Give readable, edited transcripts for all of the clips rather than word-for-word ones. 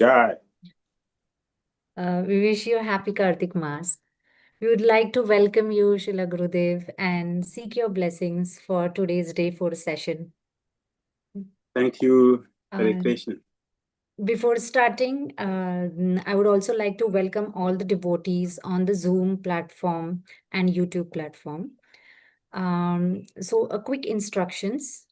Jai. We wish you a happy Kartik Mass. We would like to welcome you, Shila Gurudev, and seek your blessings for today's day 4 session. Thank you, Hare Uh, Krishna. Before starting, I would also like to welcome all the devotees on the Zoom platform and YouTube platform. So, a quick instructions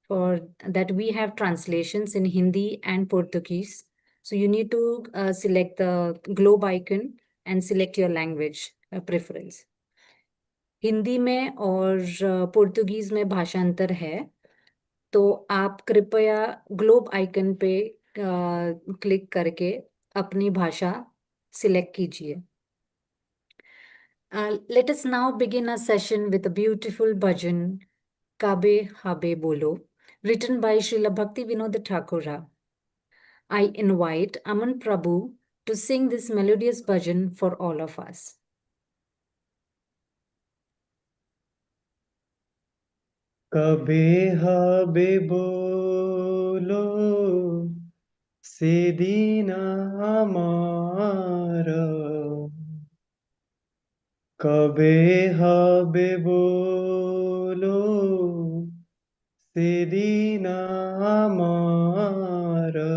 for that we have translations in Hindi and Portuguese. So, you need to select the globe icon and select your language preference. Hindi में और Portuguese में भाषांतर है, तो आप कृपया globe icon पे click करके अपनी भाषा सिलेक्ट कीजिए. Let us now begin our session with a beautiful bhajan, Kabe Habe Bolo, written by Srila Bhakti Vinod Thakura. I invite Aman Prabhu to sing this melodious bhajan for all of us. कभी हबे बोलो सेदिन हमारा कभी हबे बोलो सेदिन हमारा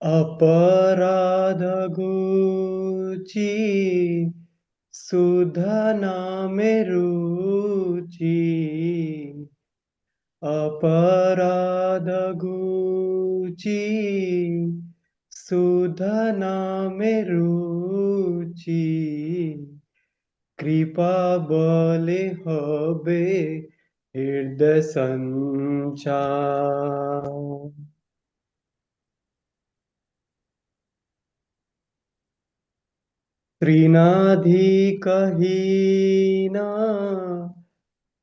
अपराध Gucci सुधा नामे रुचि अपराध गुची सुधा नामे रुचि कृपा बले हबे हृदय संचार तृणाधिकहीना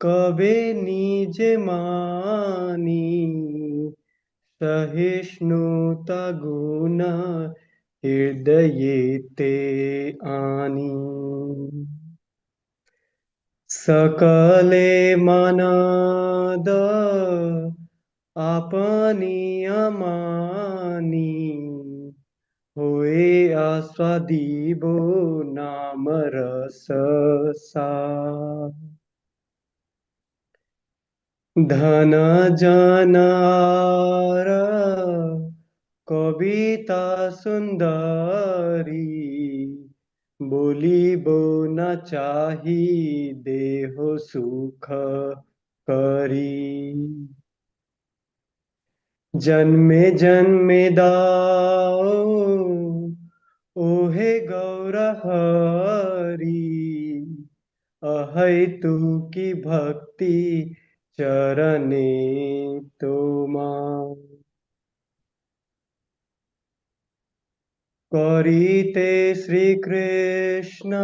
कबे निज मानी सहिष्णुता गुण हृदयेते आनी सकले मनाद आपनी अमानी होए आस्वादिबो नाम रस धन जनार कविता सुंदरी बोलिबो न चाही देहो सुख करी जन्मे जन्मे दाओ ओहे गौर हरि अहै तू की भक्ति चरणे तुमा करिते श्री कृष्ण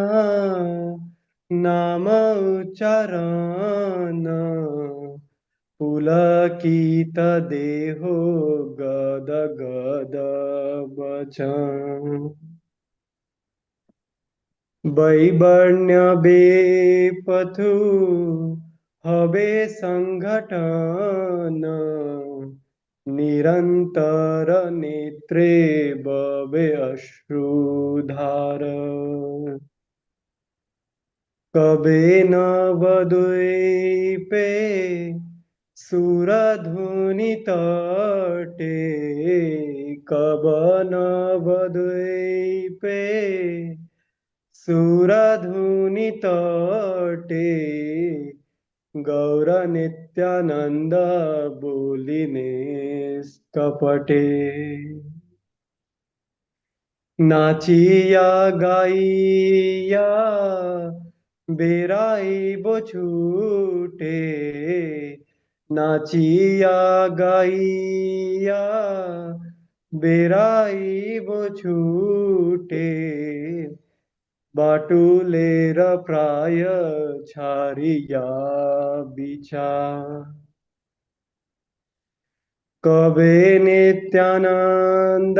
नाम उच्चारण पुलकित देहो गद गद बचन वैवर्ण्य बेपथु हवे संघटन निरंतर नेत्रे बवे अश्रुधार कबे न वद्वीपे सुरधुनि तटे कब न वद्वीपे सुरधुनि तटे गौर नित्यानंद बोलिने कपटे नाचिया गाइया बेराई बछूटे नाचिया गाइया बेराई बछूटे बाटुलेर प्राय छारिया बिछा कबे नित्यानंद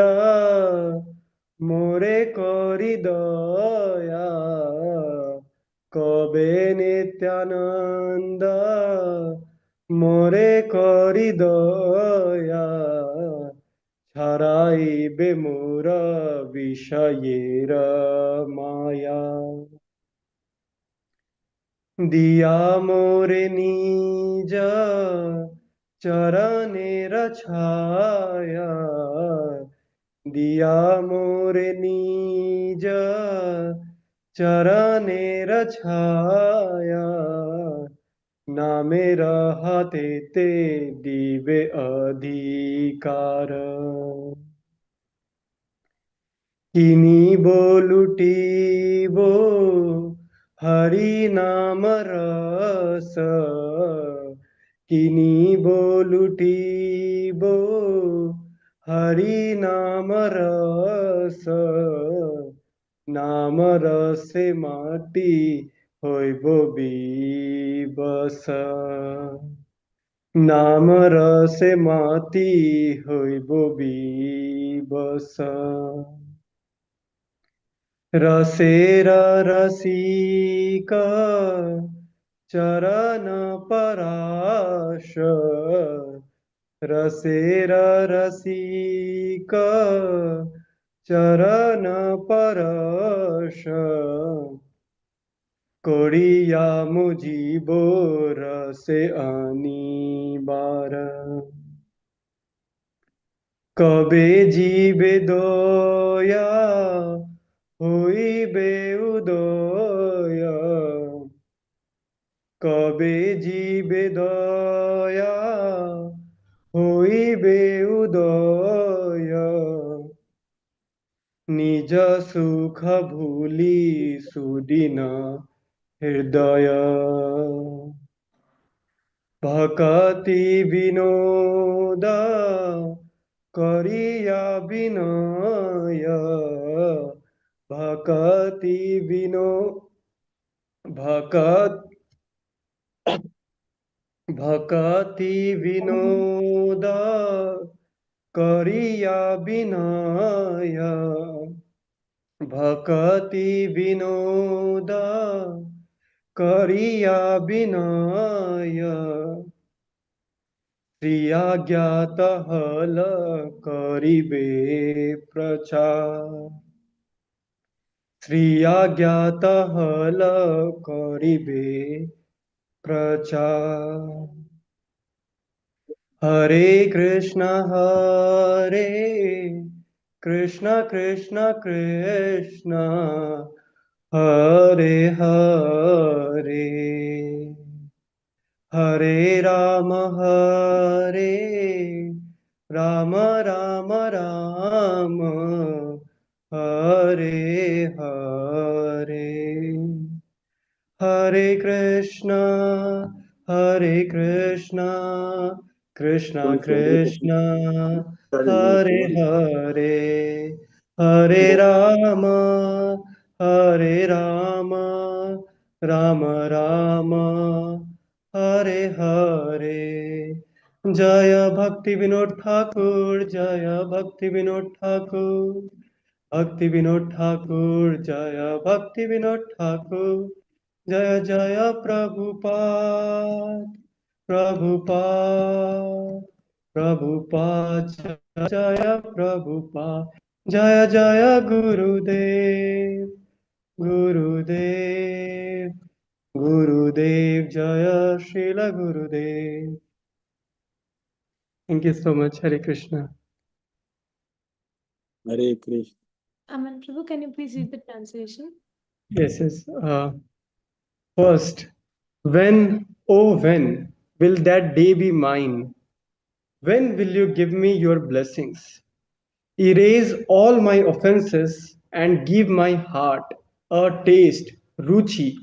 मोरे करि दया कबे नित्यानंद मोरे करि दया হারাইবে মোরা বিষয়ের মায়া দিয়া মোরে নিজ চরণের ছায়া দিয়া মোরে নিজ চরণের ছায়া নামের হাতেতে দিবে অধিকার কিনিব লুটিব হরি নাম রস কিনিব লুটিব হরি নাম রস নাম রসে মাটি হইব বিবস নাম রসে মাটি হইব বিবস রসের রসিক চরণ পরাশ রসের রসিক চরণ পরশ করিয়া মুজিব রসে আনিবার কবে জীবে দয়া হইবে উদয় কবে জীবে দয়া হইবে উদয় নিজ সুখ ভুলি সুদিন হৃদয় ভকতি বিনোদ করিয়া বিনয় ভকতি ভকত ভকতি বিনোদ করিয়া বিনয় ভকতি বিনোদ করিয়া বিনয় শ্রিয়া জ্ঞাত হল করিবে প্রচার শ্রিয়া জ্ঞাত হল করিবে প্রচার হরে কৃষ্ণ কৃষ্ণ কৃষ্ণ হরে হরে হরে রাম রাম রাম হরে হরে হরে কৃষ্ণ কৃষ্ণ কৃষ্ণ হরে হরে হরে রাম রাম রাম হরে হরে জয় ভক্তি বিনোদ ঠাকুর জয় ভক্তি বিনোদ ঠাকুর ভক্তি বিনোদ ঠাকুর জয় ভক্তি বিনোদ ঠাকুর জয় জয় প্রভুপাদ প্রভুপাদ প্রভুপাদ জয় প্রভুপাদ জয় জয় গুরুদেব গুরুদেব গুরুদেব Jai Srila Gurudev thank you so much Hare Krishna Hare Krishna. Aman Prabhu, can you please read the translation? Yes. First, when, oh when, will that day be mine? When will you give me your blessings? Erase all my offenses and give my heart a taste, ruchi,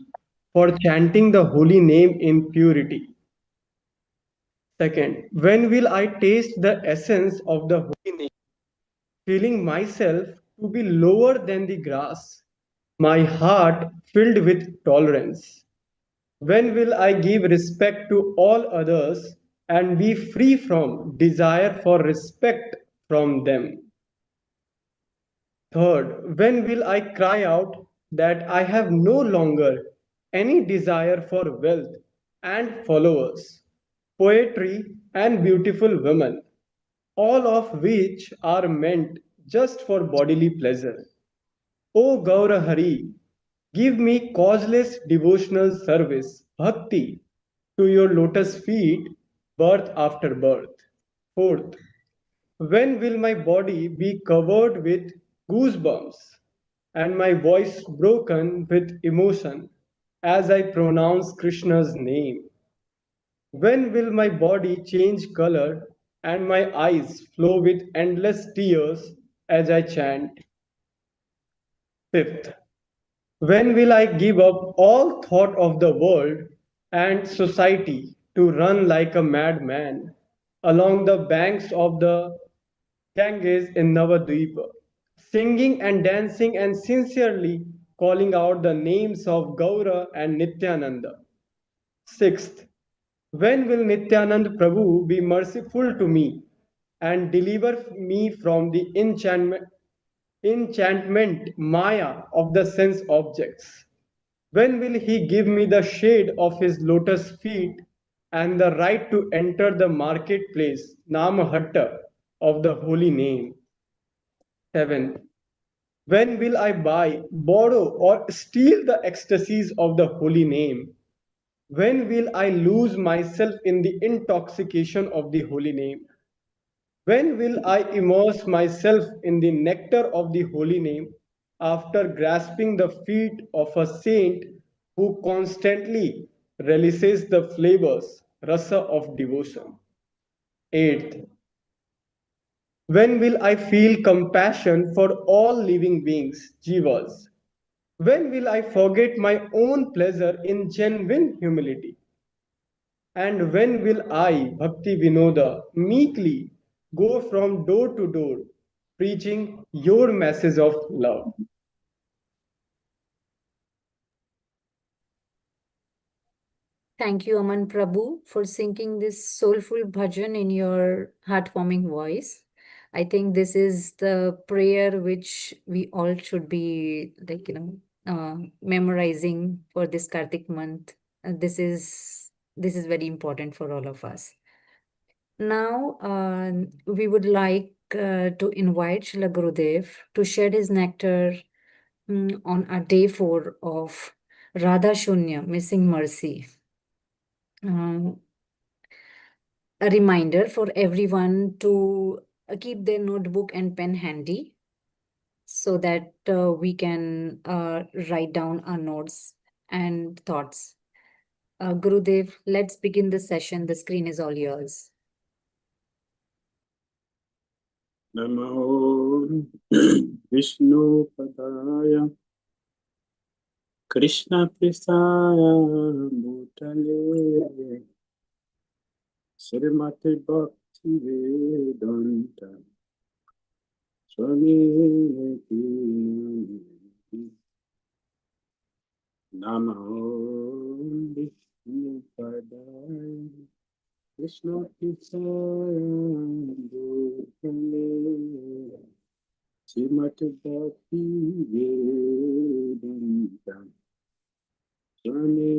for chanting the holy name in purity. Second, when will I taste the essence of the holy name, feeling myself to be lower than the grass, my heart filled with tolerance? When will I give respect to all others and be free from desire for respect from them? Third, when will I cry out that I have no longer any desire for wealth and followers, poetry and beautiful women, all of which are meant just for bodily pleasure. O Gaura Hari, give me causeless devotional service, bhakti, to your lotus feet, birth after birth. Fourth, when will my body be covered with goosebumps and my voice broken with emotion as I pronounce Krishna's name? When will my body change color and my eyes flow with endless tears as I chant? Fifth, when will I give up all thought of the world and society to run like a madman along the banks of the Ganges in Navadvipa, singing and dancing and sincerely calling out the names of Gaura and Nityananda? Sixth, when will Nityanand Prabhu be merciful to me and deliver me from the enchantment Maya of the sense objects? When will he give me the shade of his lotus feet and the right to enter the marketplace, Namahatta, of the holy name? Seventh, when will I buy, borrow, or steal the ecstasies of the holy name? When will I lose myself in the intoxication of the holy name? When will I immerse myself in the nectar of the holy name after grasping the feet of a saint who constantly relishes the flavors, rasa of devotion? Eighth, when will I feel compassion for all living beings, jivas? When will I forget my own pleasure in genuine humility? And when will I, Bhakti Vinoda, meekly go from door to door preaching your message of love? Thank you, Aman Prabhu, for singing this soulful bhajan in your heartwarming voice. I think this is the prayer which we all should be memorizing for this Kartik month. This is very important for all of us. Now, we would like to invite Srila Gurudev to shed his nectar on our day 4 of Radha Shunya, Missing Mercy. A reminder for everyone to keep their notebook and pen handy so that we can write down our notes and thoughts. Gurudev, let's begin the session. The screen is all yours. Namo Vishnu Padaya Krishna Pristaya Bhutale Srimati Bhakti Vedanta Swami Namo Vishnu Padaya Krishna Pristaya Bhutale Srimati Bhakti Vedanta Swami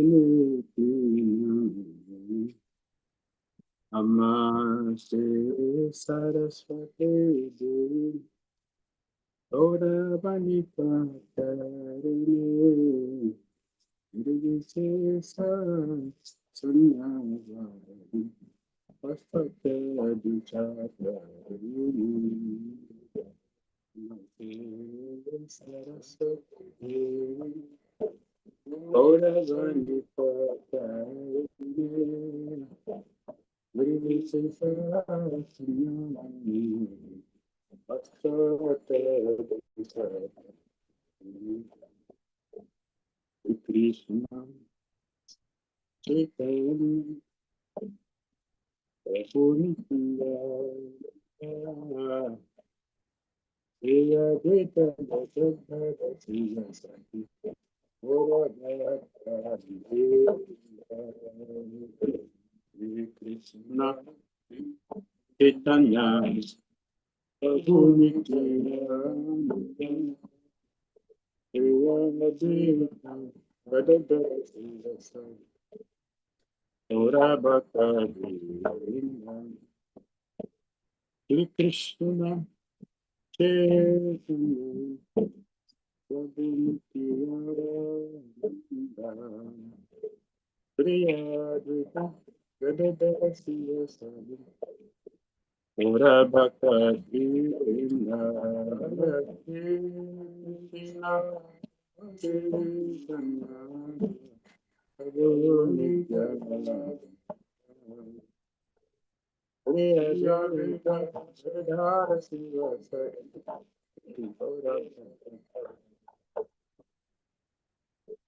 Namaste Saraswati Devi Gauravani Patarini Nirvisesa Sunya Pastata Duchatarini Namaste Saraswati Devi Gauravani Patarini Krishna Chaitanya Prabhu Nityananda Shri Advaita Gadadhara Srivasati Hare Krishna Chaitanya Prabhu Nityananda Shri Advaita Gadadhara Srivasati Ora Bhakta Shri Krishna Chaitanya Prabhu Nityananda Priyadvita Gadadara Siya Sadi Ora Bhakta Krishna Krishna Krishna Prabhu Nityananda Priyadvita Gadadara Siya Sadi Ora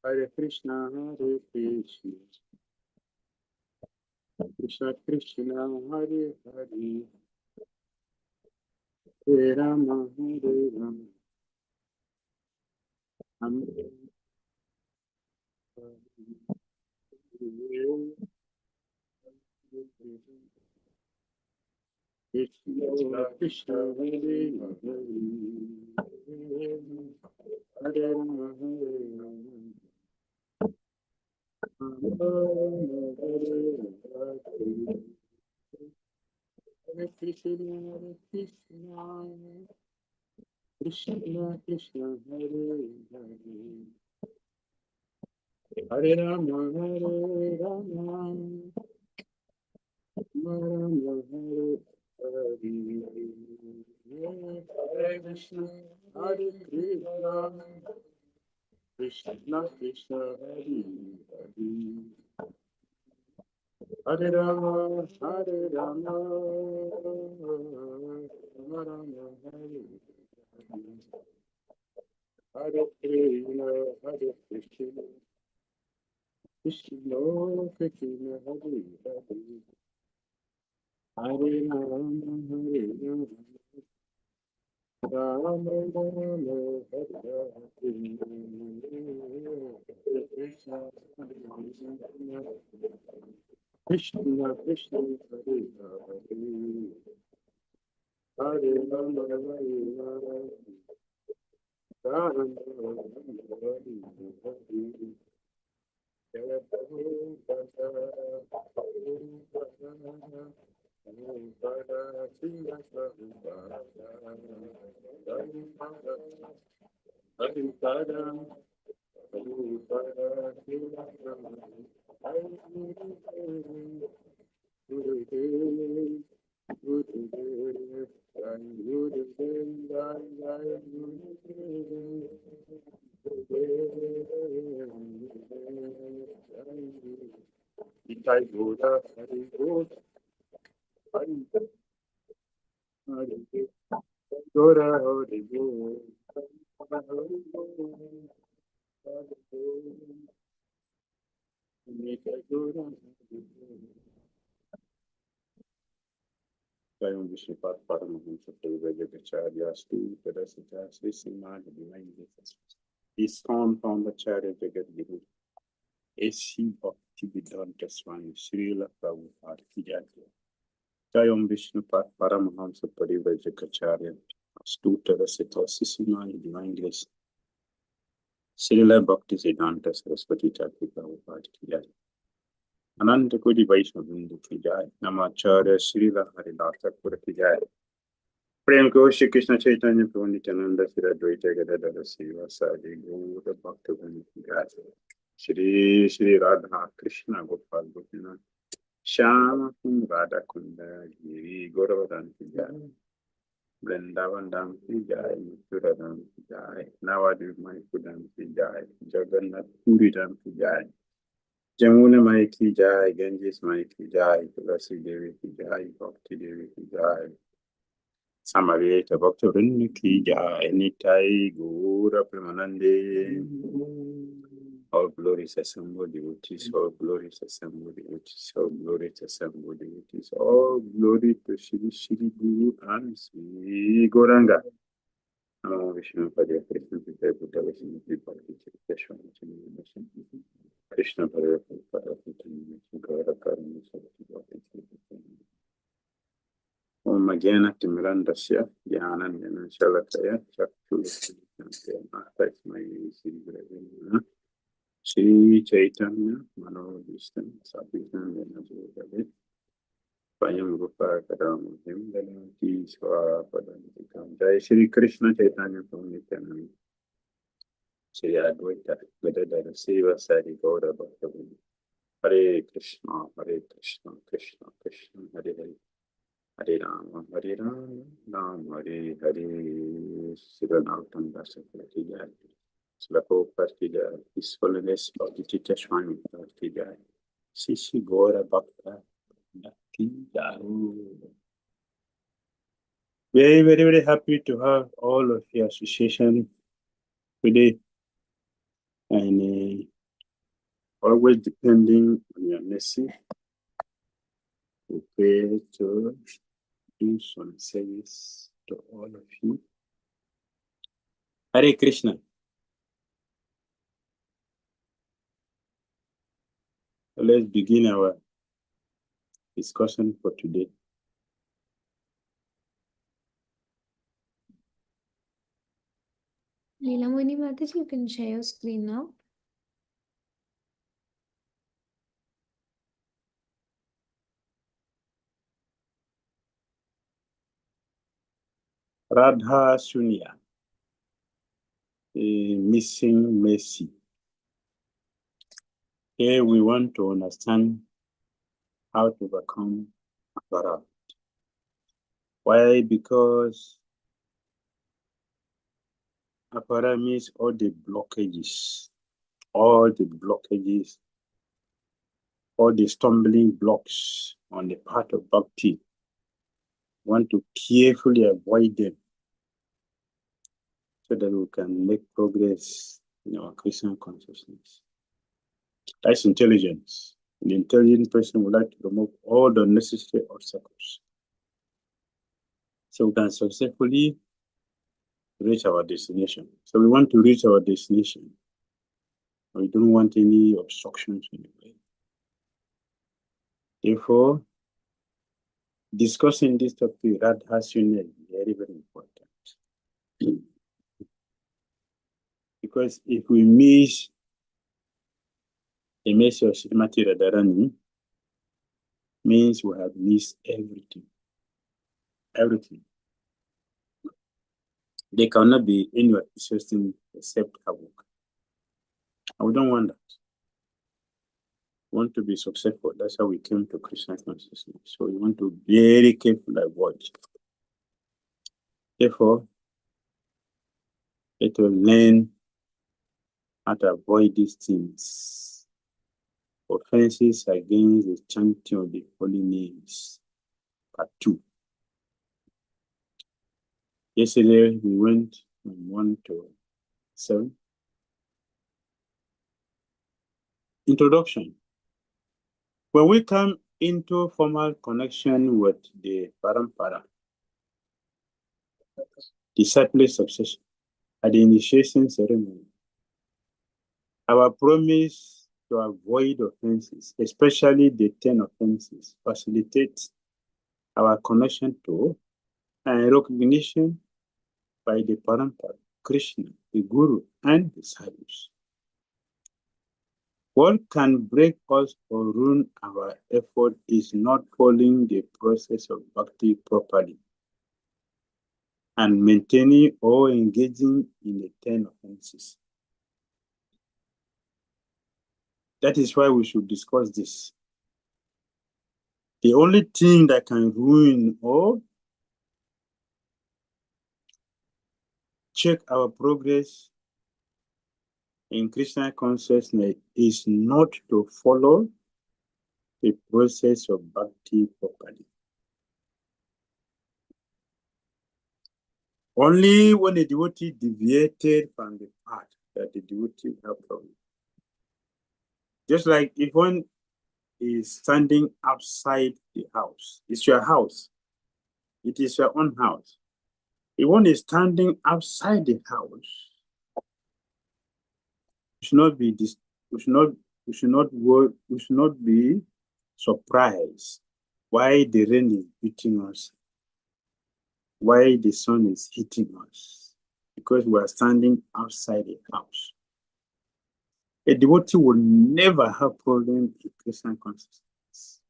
Hare Krishna, Hare Krishna, Krishna Krishna, Hare Hare, Hare Rama, Hare Rama, Hare Krishna Krishna, Hare Hare, Hare Rama, Hare Rama, Hare Krishna, Hare Krishna, Krishna Krishna, Hare Hare, Hare Rama, Hare Rama, Rama Hare Hare, Hare Krishna, Hare Krishna, Krishna Krishna, Hare Hare, Hare Rama, Hare Rama, Rama Rama, Hare Hare, Hare Krishna, Hare Krishna, Krishna Krishna, Hare Hare, Hare Rama, Hare Rama, Rama Rama, Hare Hare, Krishna Krishna, Krishna Hare Hare, Hare Rama, Hare Rama, Rama Rama, Hare Hare, Jaya Prabhupada, Prabhupada, Prabhupada, Srila Prabhupada, Prabhupada, Prabhupada, Prabhupada, Srila Prabhupada, Gurudev, Gurudev, Jai Gurudev, Jai Jai Gurudev, Itai Gora, Hari Gora, Hari Hari Gora, Hari Gora, Hari Gora, Jayam Vishnupat Paramahamsa Prabhupada Stu Tadasita Sri Simad Divine Jesus. ISKCON founder Charya Jagat Guru. A.C. Bhakti Vedanta Swami Srila Prabhupada Ki Jai. Jayam Vishnupat Paramahamsa Prabhupada Stu Tadasita Sri Simad Divine Grace. Srila Bhakti Vedanta Saraswati Thakur Prabhupada Ki Jai. अनंत कोटि वैष्णव बिंदु की जाए। नमाचार्य श्रीला हरिदास ठाकुर की जाए। प्रेम को श्री कृष्ण चैतन्य प्रभु नित्यानंद श्री अद्वैत गदाधर श्रीवासादि गौर भक्तगण की जाए। श्री श्री राधा कृष्ण गोपाल गोपीनाथ श्याम कुंद राधा कुंद गिरी गौरवधन की जाए। वृंदावन धाम की जाए, मथुरा धाम की जाए, नवद्वीप मणिपुर धाम की जाए, जगन्नाथ पुरी धाम की जाए, जमुना माई की जाए, गंजेश माई की जाए, तुलसी देवी की जाए, भक्ति देवी की जाए, समवेत भक्त वृंद की जाए, निताई गौर प्रेमानंदे। All glory to somebody which is, all glory to somebody which is, all glory to somebody which is, all glory to Shri Shri Guru and Sri Goranga. Namo Vishnu Padaya Krishna Pita Buddha Vishnu Pita Krishna Krishna Padaya Pada Gara Karma Sakti Om Magyana Timrandasya Jnanandjana Shalakaya Chakshur Mahtai Smai Sri Gravina Sri Chaitanya Manodishtam Sabhitam Venazurave Swayam Rupa Kadam Himdalanti Swara Padantikam. Jai Shri Krishna Chaitanya Prabhu Shri Advaita Vedadara Siva Sari Gaura Bhaktavan. Hare Krishna, Krishna Krishna, Hare Hare. Hare Rama, Rama Hare Hare. Siranautam Dasakati Jai. Slapopati Jai. His Holiness of the Teacher Swami Bhakti Jai. Shishi Gaura Bhakta Bhakti Jai. Very, very, very happy to have all of your association today. And always depending on your mercy, we pray to do some service to all of you. Hare Krishna. So let's begin our discussion for today. Leela Moini Mataji, you can share your screen now. Radha Sunya, a missing mercy. Here we want to understand how to overcome Aparadhas. Why? Because Aparadhas means all the blockages, all the stumbling blocks on the path of Bhakti. Want to carefully avoid them so that we can make progress in our Krishna consciousness. That's intelligence. The intelligent person would like to remove all the necessary obstacles so we can successfully reach our destination. So we want to reach our destination. We don't want any obstructions in the way. Therefore, discussing this topic, Radha Sunya, is very, very important. Because if we miss the message of Srimati Radharani, means we have missed everything. Everything. There cannot be any existing except havoc. And we don't want that. We want to be successful. That's how we came to Krishna consciousness. So we want to be very careful avoid. Therefore, let us learn how to avoid these things. Offenses against the chanting of the holy names. Part 2. Yesterday we went from 1 to 7. Introduction. When we come into formal connection with the Parampara, disciple succession, at the initiation ceremony, our promise to avoid offenses, especially the 10 offenses, facilitates our connection to and recognition by the Parampara, Krishna, the Guru, and the disciples. What can break us or ruin our effort is not following the process of Bhakti properly and maintaining or engaging in the 10 offenses. That is why we should discuss this. The only thing that can ruin or check our progress in Krishna consciousness is not to follow the process of Bhakti properly. Only when the devotee deviated from the path that the devotee have problem. Just like if one is standing outside the house, it's your house. It is your own house. If one is standing outside the house, we should not be surprised why the rain is beating us, why the sun is hitting us, because we are standing outside the house. A devotee will never have problem in Krishna consciousness.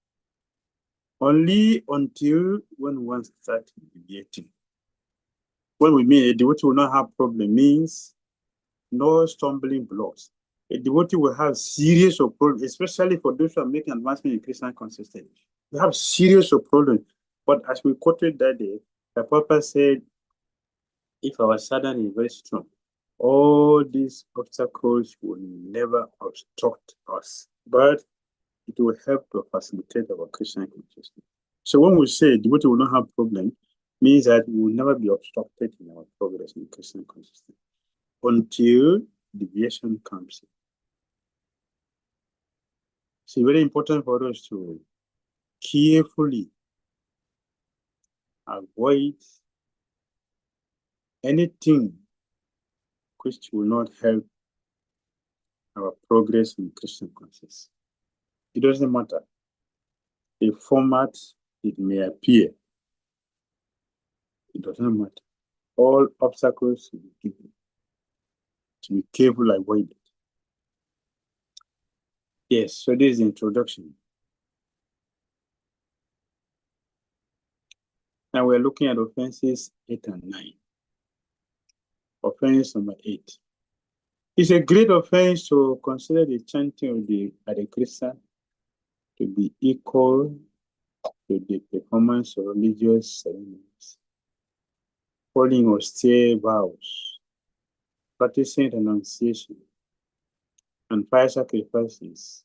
Only until when one starts deviating. When we mean a devotee will not have problem means no stumbling blocks. A devotee will have serious of problems, especially for those who are making advancement in Christian consciousness. They have serious of problems. But as we quoted that day, the Papa said, if our sadhana is very strong, all these obstacles will never obstruct us, but it will help to facilitate our Christian consciousness. So when we say devotee will not have problem, means that we will never be obstructed in our progress in Christian consciousness until deviation comes in. So it's very important for us to carefully avoid anything which will not help our progress in Christian consciousness. It doesn't matter the format it may appear. It doesn't matter. All obstacles will be given. To be careful, avoid it. Yes, so this is the introduction. Now we're looking at offenses 8 and 9. Offense number 8. It's a great offense to consider the chanting of the Hare Krishna to be equal to the performance of religious ceremonies, following austere vows, practicing renunciation, and fire sacrifices,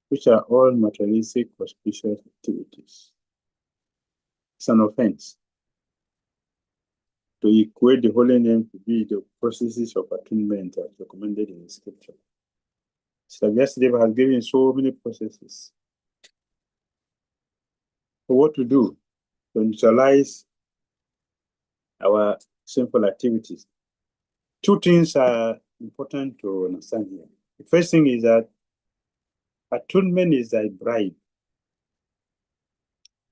which are all materialistic auspicious activities. It's an offense to equate the holy name to be the processes of atonement as recommended in the scripture. So yesterday I have given so many processes. So what to do to neutralize our sinful activities? Two things are important to understand here. The first thing is that atonement is a bribe.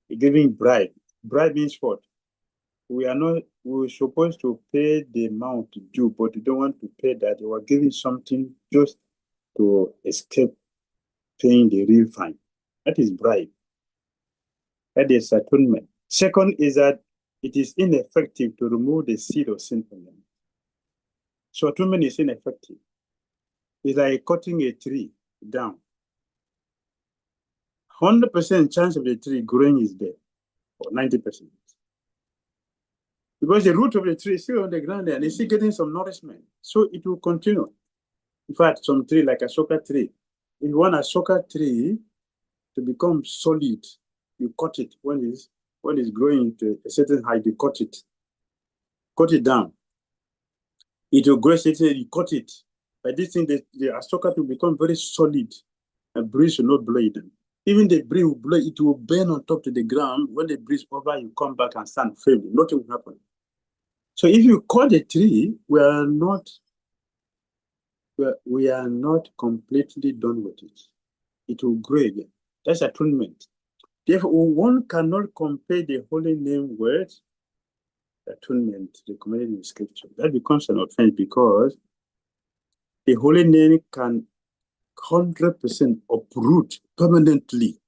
You're giving bribe. Bribe means what? We're supposed to pay the amount due, but you don't want to pay that. You are giving something just to escape paying the real fine. That is bribe. That is atonement. Second is that it is ineffective to remove the seed of sin from them. So atonement is ineffective. It's like cutting a tree down. 100% chance of the tree growing is there, or 90%. Because the root of the tree is still on the ground there and it's still getting some nourishment. So it will continue. In fact, some tree like a soccer tree, if you want a soccer tree to become solid, you cut it when it's growing to a certain height, you cut it down. It will grow certain, you cut it. By this thing, the soccer will become very solid and breeze will not blow it. Even the breeze will blow, it will burn on top to the ground. When the breeze over, you come back and stand firmly. Nothing will happen. So if you cut a tree, we are not completely done with it. It will grow again. That's atonement. Therefore, one cannot compare the holy name with atonement recommended in scripture. That becomes an offense because the holy name can 100% uproot permanently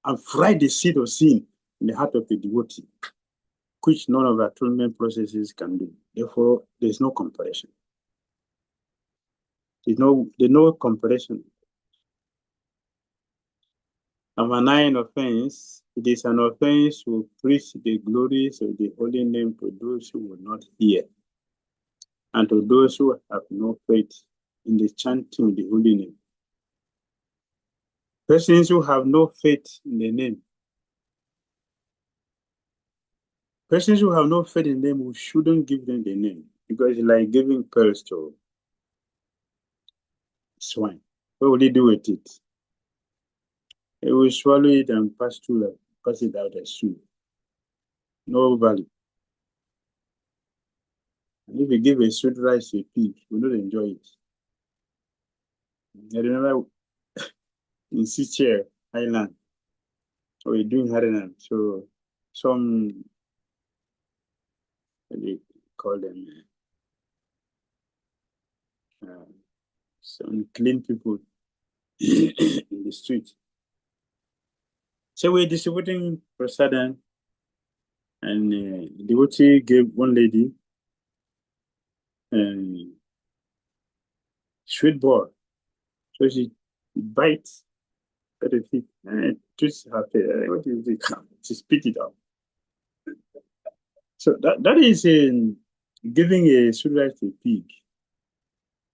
and fry the seed of sin in the heart of the devotee, which none of the atonement processes can do. Therefore, there's no comparison. There's no comparison. Number 9 offense, it is an offense to preach the glories of the holy name to those who will not hear, and to those who have no faith in the chanting of the holy name. Persons who have no faith in the name. Persons who have no faith in the name, we shouldn't give them the name, because it's like giving pearls to swine. What will he do with it? He will swallow it and pass it out as soup. No value. And if you give a sweet rice to a pig, we will not enjoy it. I remember in Sicher Island, we were doing Harinam. So some, what do you call them? Some clean people in the street. So we're distributing prasadam, and devotee gave one lady sweet ball. So she bites at the feet and twists her tail. What is it? She spit it out. So that is giving a sweet rice to a pig.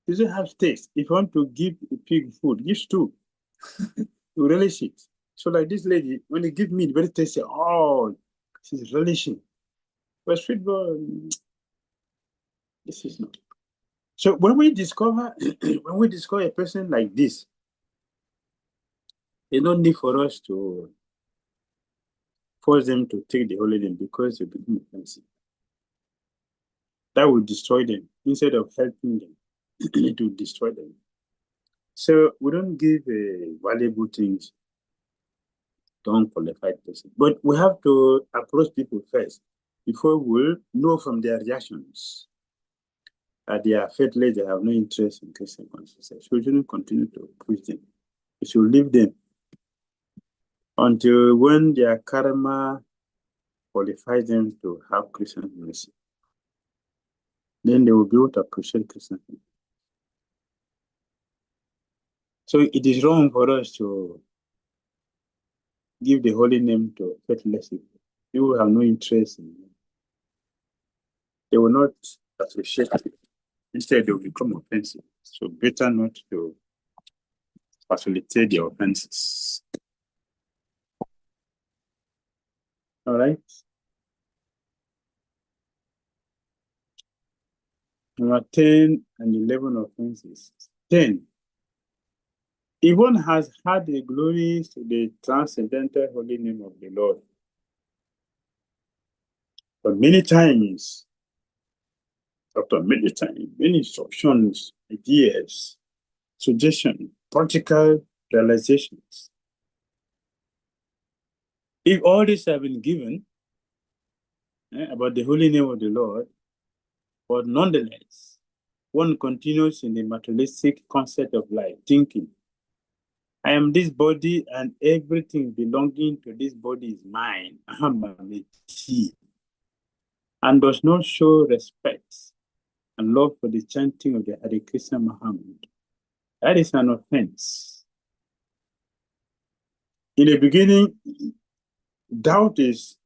It doesn't have taste. If you want to give a pig food, give stew. You relish it. So like this lady, when they give meat, very tasty. Oh, she's relishing. But sweet ball, this is not. So when we discover a person like this, there's no need for us to force them to take the holy name because they become offensive. That will destroy them instead of helping them. It will destroy them. So we don't give valuable things to unqualified person, but we have to approach people first before we'll know from their reactions that they are faithless, they have no interest in Christian consciousness. So we shouldn't continue to push them. We should leave them until when their karma qualifies them to have Christian mercy. Then they will be able to appreciate Christian. So it is wrong for us to give the holy name to faithless people. People have no interest in it. They will not appreciate it. Instead, they will become offensive. So better not to facilitate the offenses. All right. Number 10 and 11 offenses. 10. If one has had the glories to the transcendental holy name of the Lord, but many times, after many times, many instructions, ideas, suggestions, practical realizations. If all this have been given about the holy name of the Lord, but nonetheless, one continues in the materialistic concept of life, thinking, I am this body and everything belonging to this body is mine, and does not show respect and love for the chanting of the Hare Krishna Muhammad. That is an offense. In the beginning, doubt is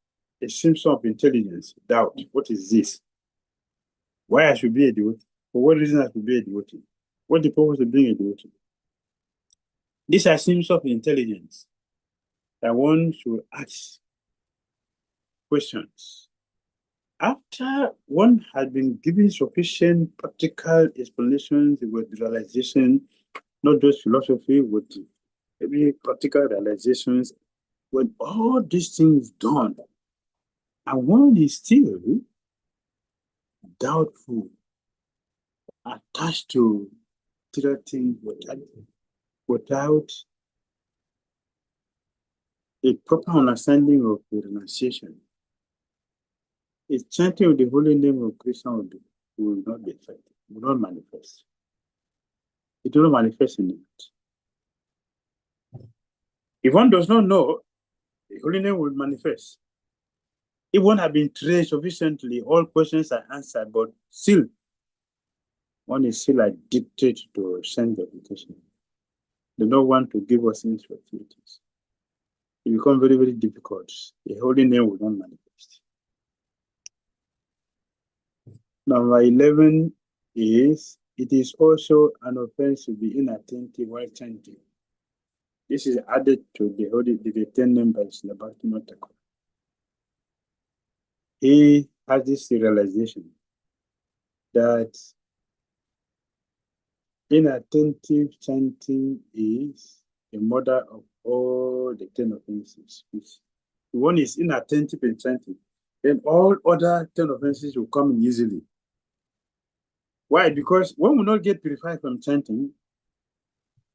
a symptom of intelligence. Doubt. What is this? Why I should be a devotee? For what reason I should be a devotee? What the purpose of being a devotee? These are symptoms of intelligence that one should ask questions. After one has been given sufficient practical explanations with realization, not just philosophy, with every practical realizations, when all these things done, and one is still doubtful, attached to other things without a proper understanding of the renunciation, a chanting of the holy name of Krishna will not be effective, will not manifest. It will not manifest in it. If one does not know, the holy name will manifest. If one has been trained sufficiently, all questions are answered, but still, one is still addicted to sense reputation. They don't want to give us sense activities. It becomes very, very difficult. The holy name will not manifest. Number 11 is, it is also an offense to be inattentive while chanting. This is added to the 10 members in the Bhakti Motaka. He has this realization that inattentive chanting is the mother of all the 10 offenses. If one is inattentive in chanting, then all other 10 offenses will come in easily. Why? Because one will not get purified from chanting.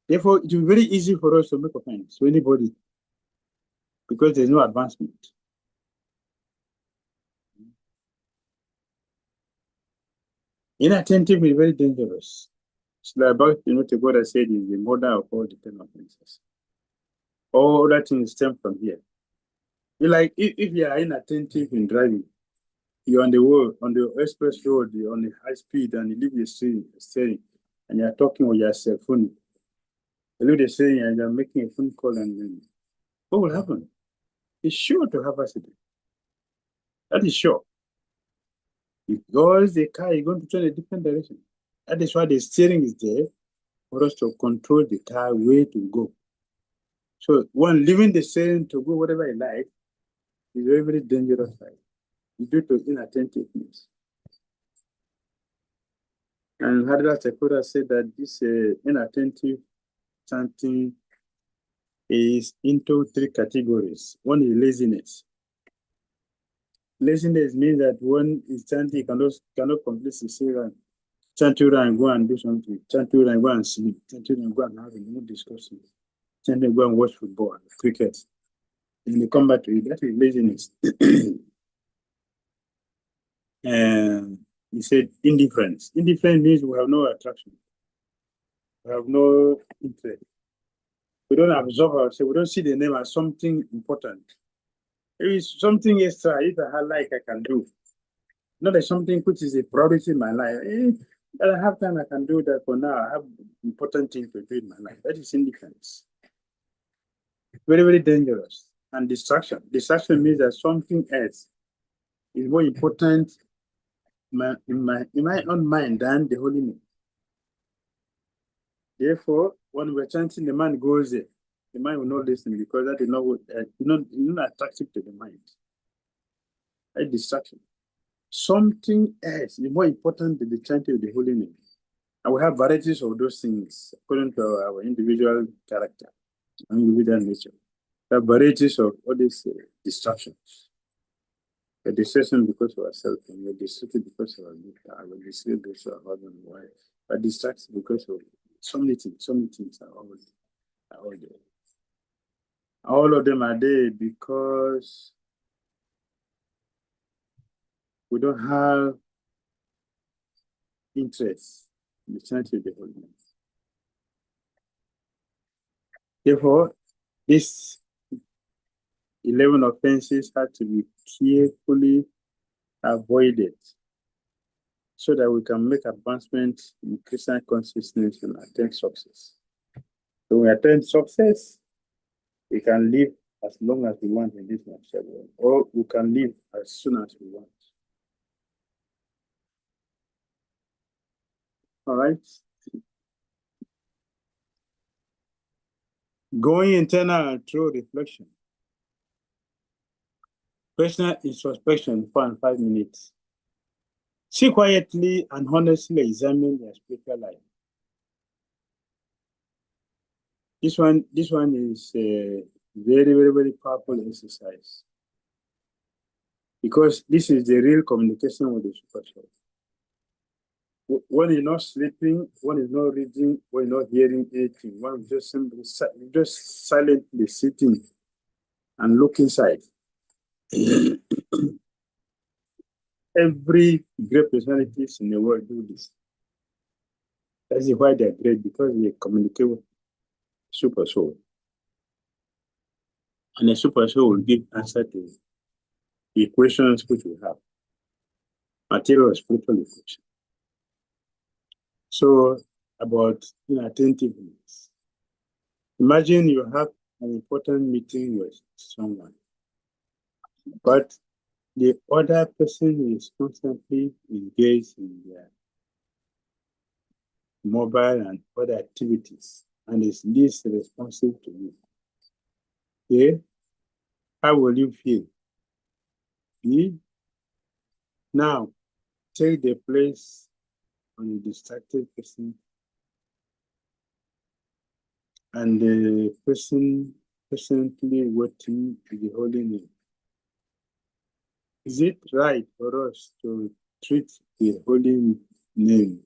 Therefore, it will be very easy for us to make offense to anybody because there's no advancement. Inattentive is very dangerous. It's like about, the God has said is the mother of all the 10 offenses. All other things stem from here. Like if you are inattentive in driving, you're on the road, on the express road, you're on the high speed, and you leave the steering, and you're talking with your cell phone. You leave the steering and you're making a phone call, and then what will happen? It's sure to have accident. That is sure. Because the car is going to turn a different direction. That is why the steering is there for us to control the car where to go. So one leaving the steering to go whatever you like is very, very dangerous. Due to inattentiveness. And Radha Chakura said that this inattentive chanting is into 3 categories. One is laziness. Laziness means that one is chanting, cannot completely say that chant and go and do something, chant and go and sleep, chant and go and have a new discussion, chant and go and watch football, cricket. And they come back to it. That is laziness. And he said indifference. Indifference means we have no attraction. We have no interest. We don't absorb ourselves. We don't see the name as something important. It is something extra. If I like, I can do. Not as something which is a priority in my life. That I have time, I can do that. For now, I have important things to do in my life. That is indifference. Very, very dangerous. And distraction. Distraction means that something else is more important in my own mind than the holy name. Therefore, when we're chanting, the man goes there. The mind will not listen because that is not attractive to the mind. A distraction. Something else is more important than the chanting of the holy name. And we have varieties of those things according to our individual character and individual nature. There are varieties of all these distractions. A distraction because of ourselves, and we're distracted because of our car, we're distracted because of our husband and wife, we're distracted because of so many things are all there. All of them are there because we don't have interest in the chanting of the holy name. Therefore, these 11 offenses have to be carefully avoided so that we can make advancement in Christian consciousness and attain success. So when we attain success, we can live as long as we want in this material world, or we can live as soon as we want. All right. Going internal and through reflection. Personal introspection, 4 and 5 minutes. See quietly and honestly examine your spiritual life. This one is a very, very, very powerful exercise because this is the real communication with the super soul. When you're not sleeping, when you're not reading, when you're not hearing anything, one is just simply just silently sitting and look inside. Every great personalities in the world do this. That's why they're great, because they communicate with super soul. And the super soul will give answer to the equations which we have. Material and spiritual equation. So about inattentiveness. Imagine you have an important meeting with someone, but the other person is constantly engaged in their mobile and other activities and is least responsive to you. Okay? How will you feel? Now, take the place on a distracted person and the person presently waiting to the holy name. Is it right for us to treat the holy name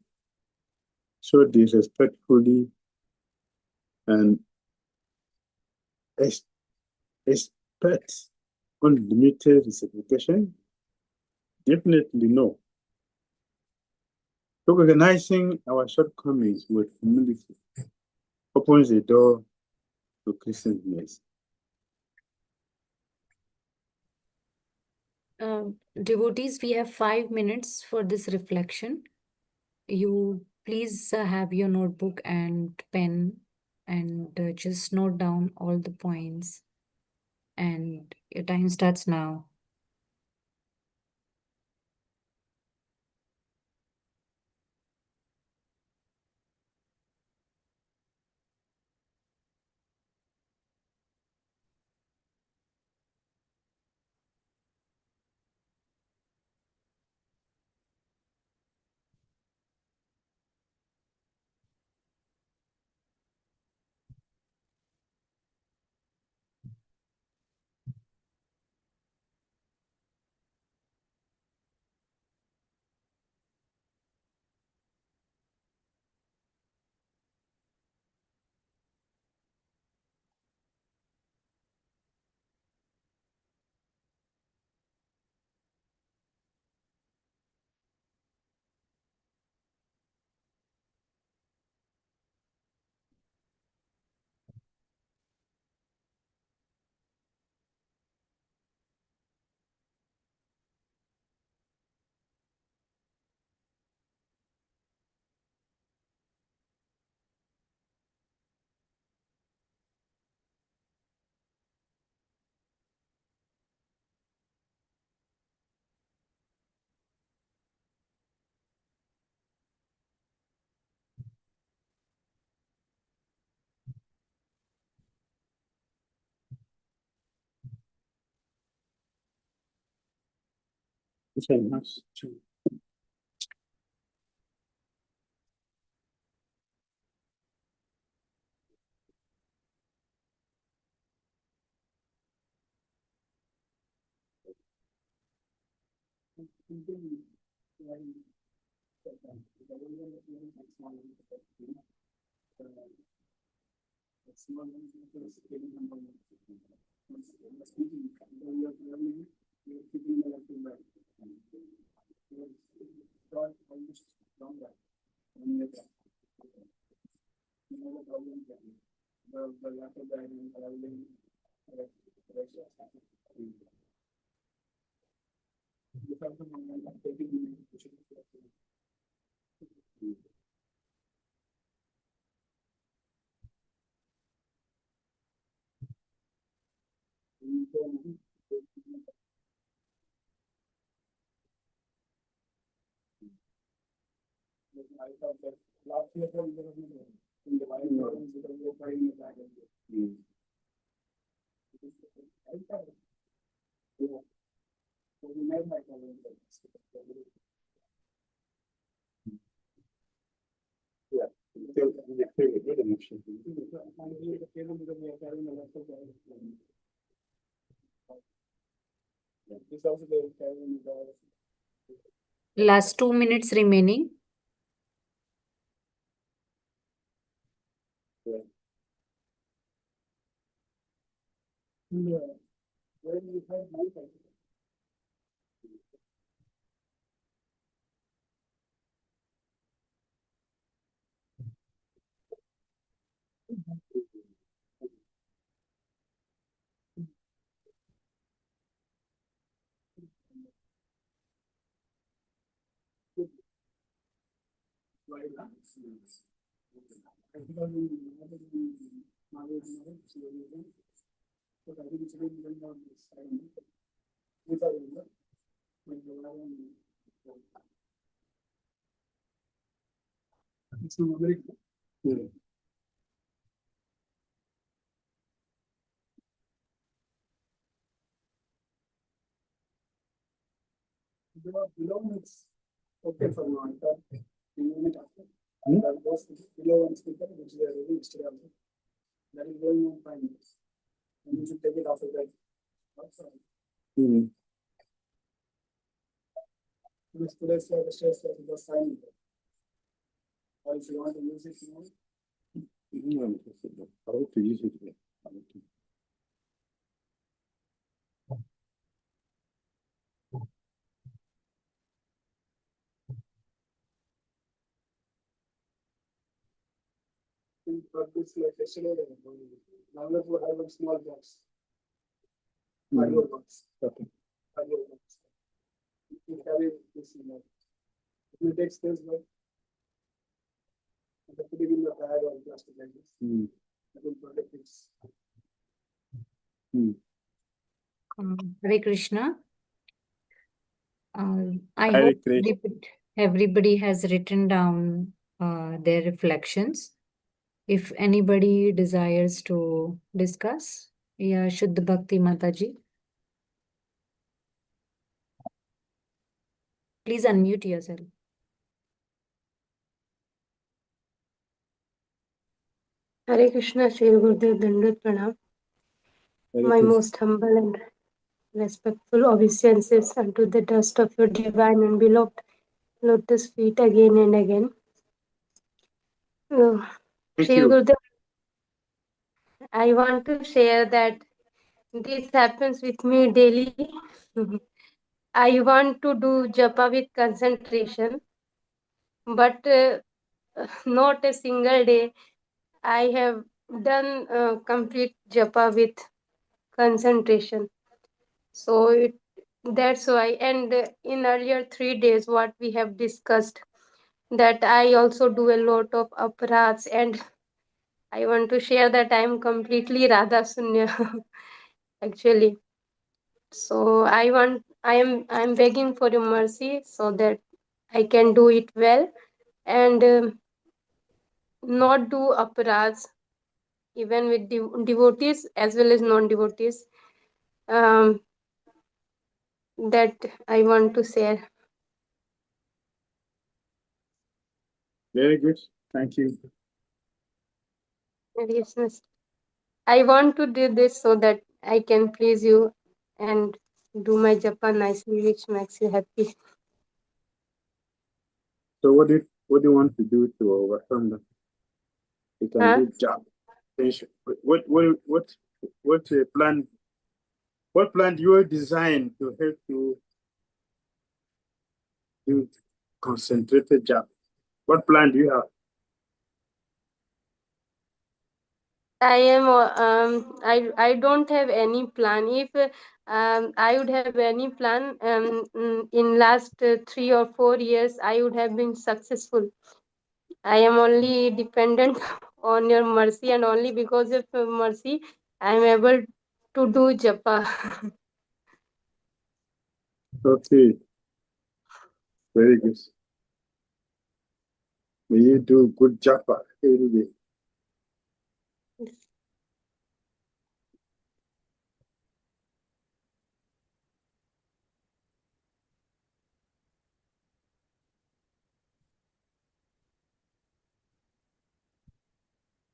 so disrespectfully and expect unlimited reciprocation? Definitely no. Recognizing our shortcomings with humility opens the door to Christian mercy. Devotees, we have 5 minutes for this reflection. You please have your notebook and pen and just note down all the points. And your time starts now. Very nice. Last 2 minutes remaining. How to use it? Okay. carry this, you take stairs, but put it in the bag or plastic like this. That will protect it. Hare Krishna. I Hare hope Krishna. everybody has written down their reflections. If anybody desires to discuss, yeah, Shuddha Bhakti Mataji. Please unmute yourself. Hare Krishna, Sri Gurudev Dandat Pranam. Hare My Krishna. most humble and respectful obeisances unto the dust of your divine and beloved lotus feet again and again. Thank Sri you. Gurudev, I want to share that this happens with me daily. I want to do japa with concentration, but not a single day I have done complete japa with concentration. So that's why, and in earlier 3 days, what we have discussed, that I also do a lot of aparadhas, and I want to share that I am completely Radha Sunya, actually. So I am begging for your mercy so that I can do it well and not do aparadhas, even with devotees as well as non-devotees. That I want to share. Very good. Thank you. Yes. I want to do this so that I can please you and do my japa nicely, which makes you happy. So what do you want to do to overcome that? You can Huh? do job. What plan? What plan do you design to help you do concentrated job? What plan do you have? I don't have any plan. If I would have any plan, in last 3 or 4 years, I would have been successful. I am only dependent on your mercy, and only because of your mercy, I am able to do japa. Okay. Very good. May you do good job every day.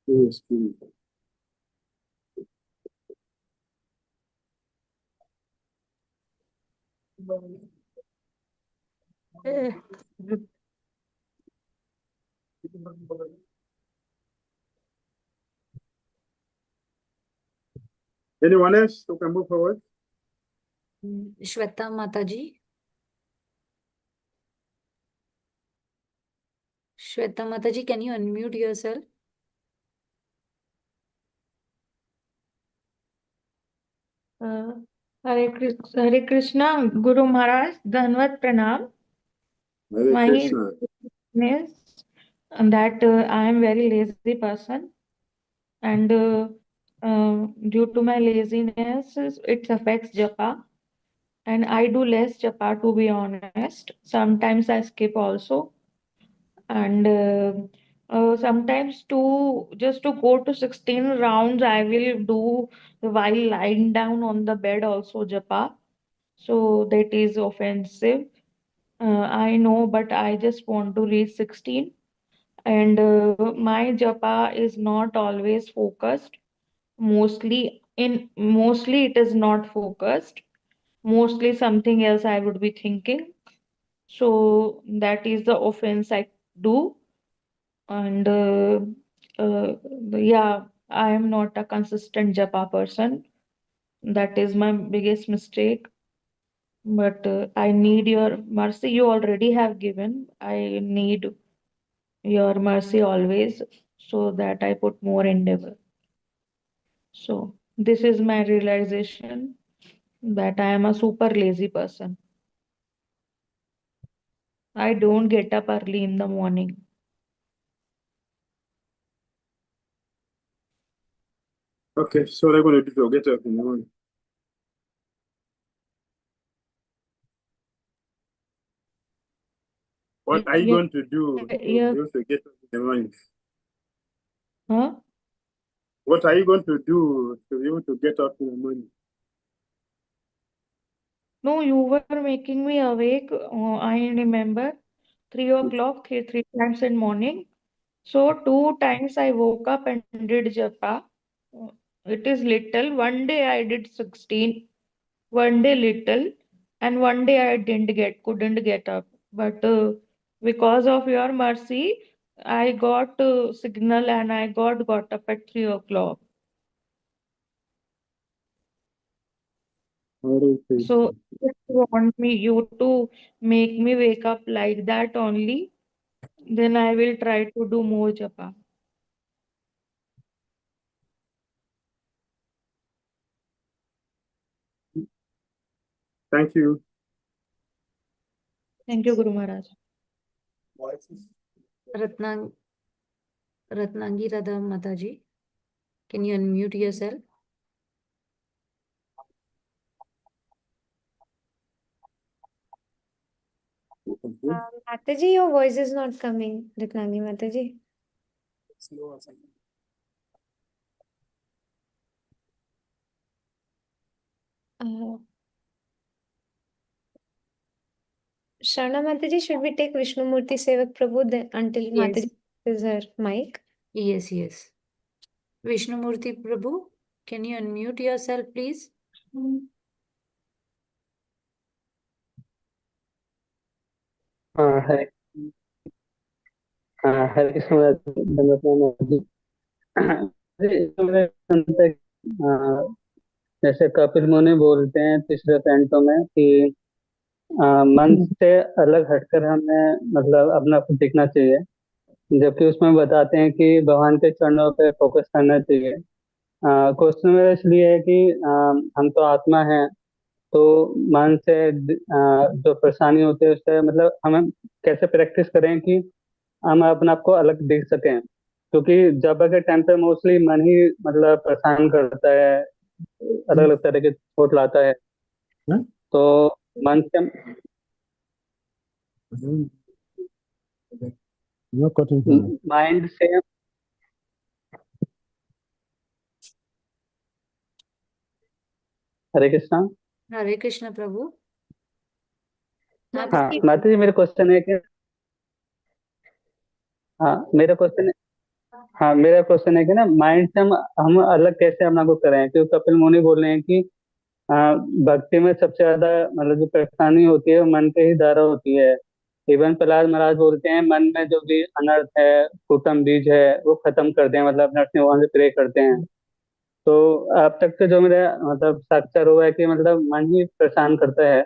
Yes, good. Eh, Anyone else who can move forward? Shweta Mataji. Shweta Mataji, can you unmute yourself? Hare Krishna, Guru Maharaj, Dhanvat Pranam. Hare My Krishna. is that I am very lazy person, and due to my laziness, it affects japa, and I do less japa, to be honest. Sometimes I skip also, and sometimes just to go to 16 rounds, I will do while lying down on the bed also japa. So that is offensive. I know, but I just want to reach 16. And my japa is not always focused. Mostly it is not focused. Mostly something else I would be thinking. So that is the offense I do. And yeah, I am not a consistent japa person. That is my biggest mistake. But I need your mercy. You already have given. I need your mercy always, so that I put more endeavor. So this is my realization that I am a super lazy person. I don't get up early in the morning. Okay, so what are you going to do to get up in the morning? What are you Yeah, going to do to be yeah. able to get up in the morning? Huh? What are you going to do to be able to get up in the morning? No, you were making me awake. I remember 3 o'clock, three times in morning. So 2 times I woke up and did japa. Uh, It is little. One day I did 16, one day little, and one day I couldn't get up. But because of your mercy, I got signal and I got up at 3 o'clock. Okay. So if you want you to make me wake up like that only, then I will try to do more japa. Thank you. Thank you, Guru Maharaj. Ratnangi Radha Mataji, can you unmute yourself? Mataji, your voice is not coming. Ratnangi Mataji. Sharna Mataji, should we take Vishnumurti Sevak Prabhu until Yes. Mataji is her mic? Yes, yes. Vishnumurti Prabhu, can you unmute yourself, please? Hare Hare Krishna जी। इसमें मेरे अंत जैसे कपिल मुनि बोलते हैं तीसरे canto में कि मन से अलग हटकर हमें मतलब अपना कुछ देखना चाहिए, जबकि उसमें बताते हैं कि भगवान के चरणों पे फोकस करना चाहिए। क्वेश्चन मेरा इसलिए है कि हम तो आत्मा है, तो मन से जो परेशानी होती है उससे मतलब हमें कैसे प्रैक्टिस करें कि हम अपने आप को अलग देख सकें, क्योंकि जब के टाइम पे मोस्टली मन ही मतलब परेशान करता है, अलग अलग तरह के थॉट लाता है। तो मन से माइंड से हरे कृष्णा। Hare Krishna Prabhu. हाँ माता जी, मेरा क्वेश्चन है कि मेरा क्वेश्चन है कि ना माइंड से हम अलग कैसे अपना को करें, क्योंकि कपिल मुनि बोल रहे हैं कि भक्ति में सबसे ज्यादा मतलब जो परेशानी होती है वो मन के ही द्वारा होती है। इवन प्रहलाद महाराज बोलते हैं मन में जो भी अनर्थ है, कुटम बीज है, वो खत्म कर दें, मतलब अपने अपने भगवान से प्रे करते हैं। तो अब तक तो जो मेरा मतलब साक्षात हुआ है कि मतलब मन ही परेशान करता है,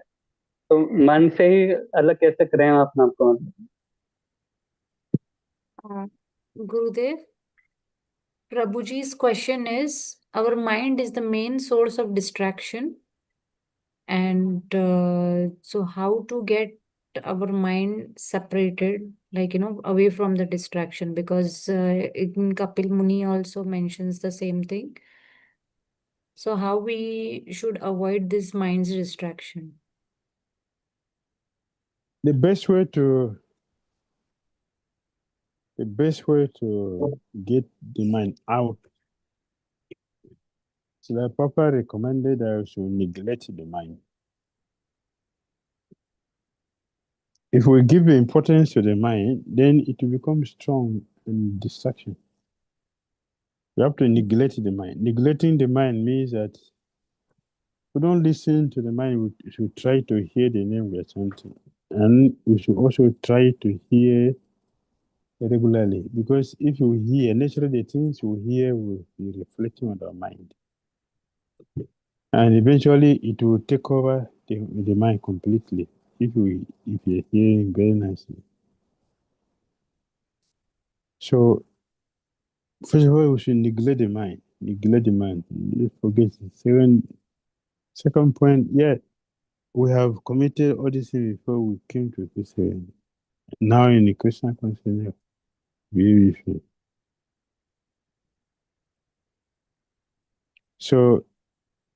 तो मन से ही अलग कैसे करें हम अपना आपको। Gurudev, Prabhuji's question is, our mind is the main source of distraction. And so how to get our mind separated, like, away from the distraction? Because in Kapil Muni also mentions the same thing. So how we should avoid this mind's distraction? The best way to get the mind out, so the Papa recommended that we should neglect the mind. If we give importance to the mind, then it will become strong in distraction. We have to neglect the mind. Neglecting the mind means that we don't listen to the mind. We should try to hear the name we are chanting. And we should also try to hear regularly, because if you hear, naturally the things you hear will be reflecting on our mind. And eventually it will take over the mind completely if you're hearing very nicely. So first of all, we should neglect the mind. Neglect the mind. Let's forget it. Second point, yeah, we have committed all these things before we came to this area. Now in the Krishna consciousness, beautiful. So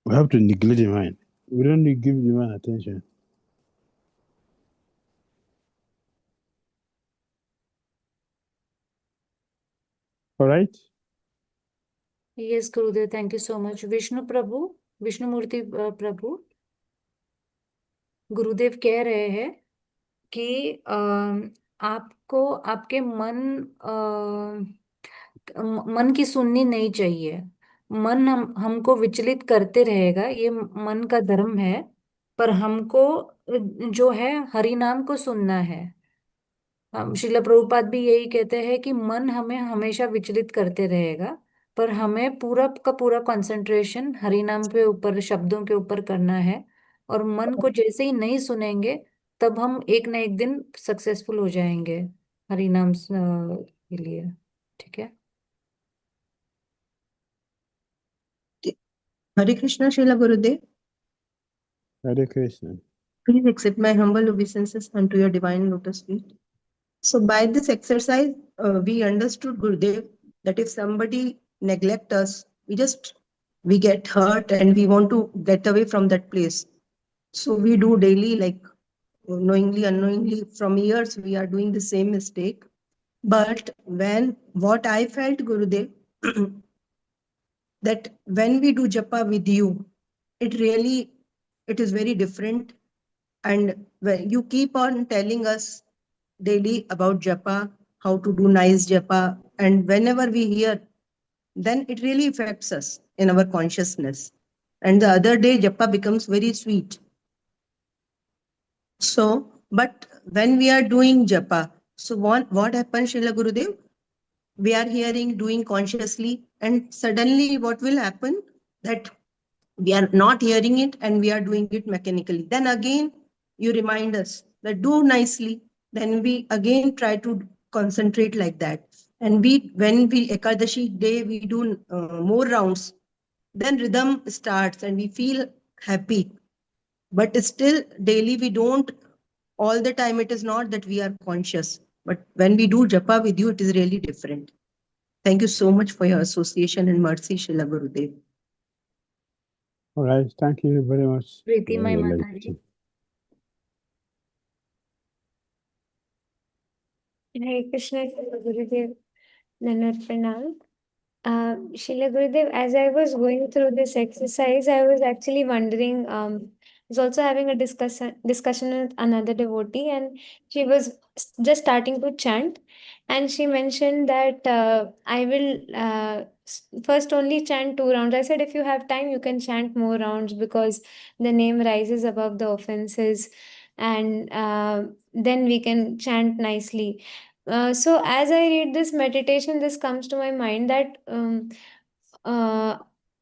we have to neglect the mind. We don't need to give the mind attention. All right? Yes, Gurudev, thank you so much. Vishnu Prabhu, Vishnu Murthy Prabhu, गुरुदेव कह रहे हैं कि आपको आपके मन की सुननी नहीं चाहिए। मन हमको विचलित करते रहेगा, ये मन का धर्म है, पर हमको जो है हरि नाम को सुनना है। श्रील प्रभुपाद भी यही कहते हैं कि मन हमें हमेशा विचलित करते रहेगा, पर हमें पूरा का पूरा कंसंट्रेशन हरि नाम के ऊपर, शब्दों के ऊपर करना है। और मन को जैसे ही नहीं सुनेंगे, तब हम एक ना एक दिन सक्सेसफुल हो जाएंगे हरि नाम के लिए। ठीक है। Hare Krishna, Srila Gurudev. Hare Krishna. Please accept my humble obeisances unto your divine lotus feet. So by this exercise, we understood, Gurudev, that if somebody neglect us, we get hurt and we want to get away from that place. So we do daily, like knowingly, unknowingly, from years, we are doing the same mistake. But what I felt, Gurudev, that when we do japa with you, it is very different. And when you keep on telling us daily about japa, how to do nice japa, and whenever we hear, then it really affects us in our consciousness. And the other day, japa becomes very sweet. So, but when we are doing japa, so what happens, Srila Gurudev? We are hearing, doing consciously, and suddenly what will happen? That we are not hearing it and we are doing it mechanically. Then again, you remind us that do nicely. Then we again try to concentrate like that. And when we Ekadashi day, we do more rounds. Then rhythm starts and we feel happy. But still, daily we don't. All the time, it is not that we are conscious. But when we do japa with you, it is really different. Thank you so much for your association and mercy, Srila Gurudev. All right. Thank you very much. प्रीति माई माता जी। Hare Krishna, Gurudev. Nanad Pranam. Srila Gurudev, as I was going through this exercise, I was actually wondering, I was also having a discussion with another devotee, and she was just starting to chant, and she mentioned that I will first only chant 2 rounds. I said, if you have time, you can chant more rounds because the name rises above the offenses, and then we can chant nicely. So as I read this meditation, this comes to my mind that uh,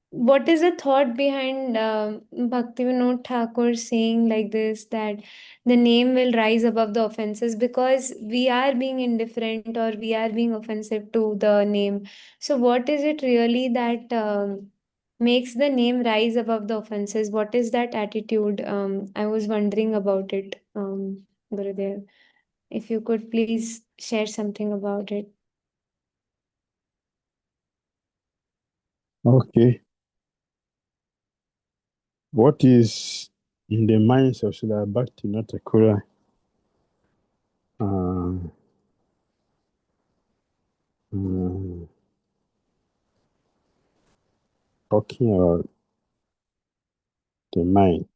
what is the thought behind Bhaktivinoda Thakur saying like this, that the name will rise above the offenses because we are being indifferent or we are being offensive to the name. So what is it really that makes the name rise above the offenses? What is that attitude? I was wondering about it, Gurudev. If you could please share something about it. Okay. What is in the minds of Srila Bhaktivinoda Thakur talking about the mind?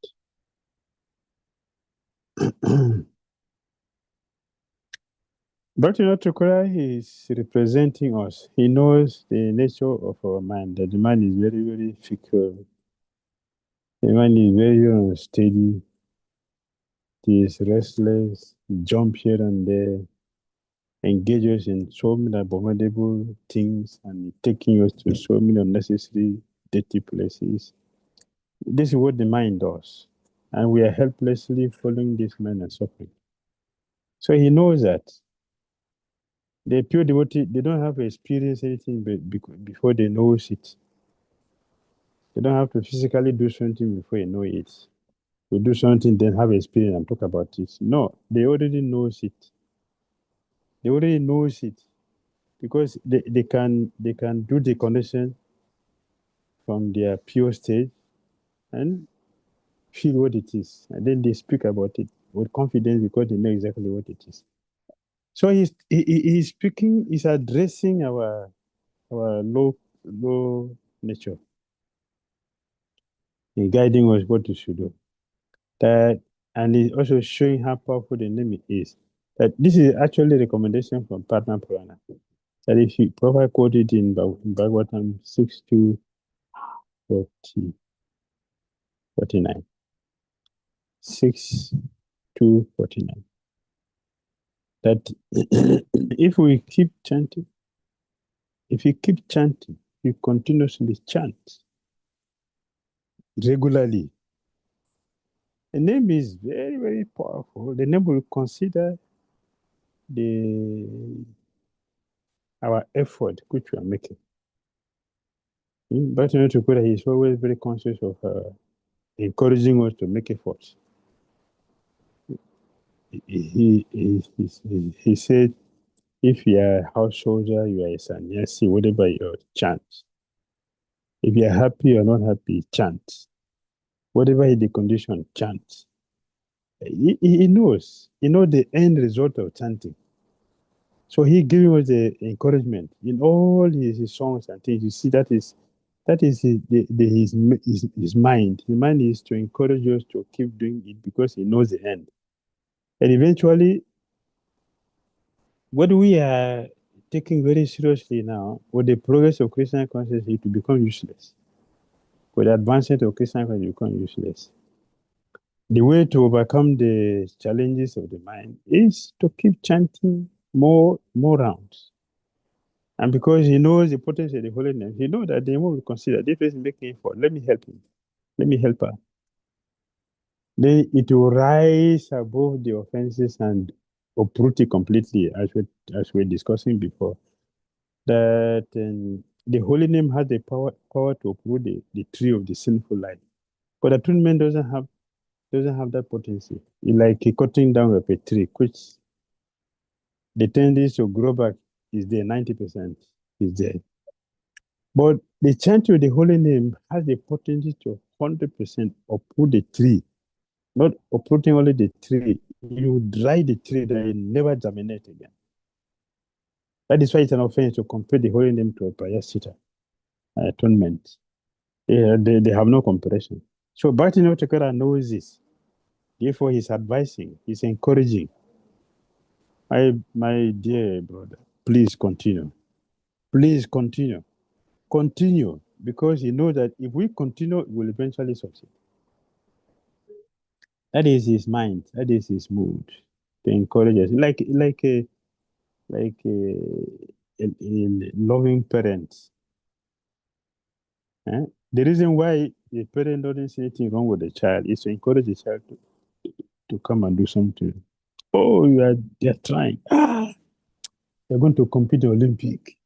Bhaktivinoda Thakur is representing us. He knows the nature of our mind, that the mind is very, very fickle. The mind is very unsteady. It is restless, jump here and there, engages in so many abominable things and taking us to so many unnecessary dirty places. This is what the mind does. And we are helplessly following this mind and suffering. So he knows that. The pure devotee, they don't have to experience anything before they know it. They don't have to physically do something before they know it. We do something, then have experience and talk about it. No, they already know it. They already knows it because they can do the connection from their pure state and feel what it is. And then they speak about it with confidence because they know exactly what it is. So he's speaking, he's addressing our low nature. He's guiding us what we should do. That, and he's also showing how powerful the name is. That this is actually a recommendation from Padma Purana. That if you properly quote it in Bhagavatam 6 to 49. 6 to 49. That if we keep chanting, if you keep chanting, you continuously chant regularly. The name is very, very powerful. The name will consider our effort which we are making. But you know, to put he's always very conscious of encouraging us to make efforts. He said, if you are a house soldier, you are a sannyasi, whatever your chant. If you are happy or not happy, chant. Whatever is the condition, chant. He knows. He knows the end result of chanting. So he giving us the encouragement in all his songs and things. You see, that is his mind. His mind is to encourage us to keep doing it because he knows the end. And eventually, what we are taking very seriously now, with the progress of Christian consciousness, is to become useless. With the advancement of Christian consciousness, become useless. The way to overcome the challenges of the mind is to keep chanting more rounds. And because he knows the potency of the holiness, he knows that the more we consider this person making effort, let me help him, let me help her. Then it will rise above the offenses and uproot it completely, as we were discussing before. That the holy name has the power to uproot the tree of the sinful life. But atonement doesn't have that potency. It's like cutting down a tree, which the tendency to grow back is there, 90% is there. But the chanting of the holy name has the potency to 100% uproot the tree. Not uprooting only the tree, you dry the tree that it never germinate again. That is why it's an offense to compare the holy name to a prayasita, atonement. They have no comparison. So Bhakti Chakra knows this. Therefore, he's advising, he's encouraging. My dear brother, please continue. Please continue. Continue, because you know that if we continue, we will eventually succeed. That is his mind. That is his mood to encourage us, like a loving parent. The reason why the parent doesn't see anything wrong with the child is to encourage the child to come and do something. Oh, they're trying. They're going to compete in Olympic.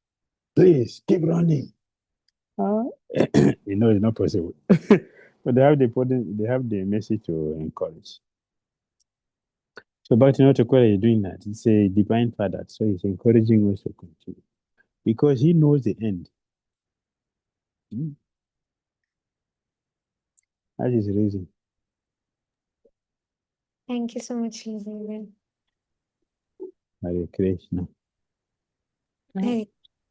Please keep running. You know, it's not possible. But they have the message to encourage. So Bhakti Chakra is doing that. It's a divine father, so he's encouraging us to continue because he knows the end. That is the reason. Thank you so much, Lizzie. Hare Krishna. Hey.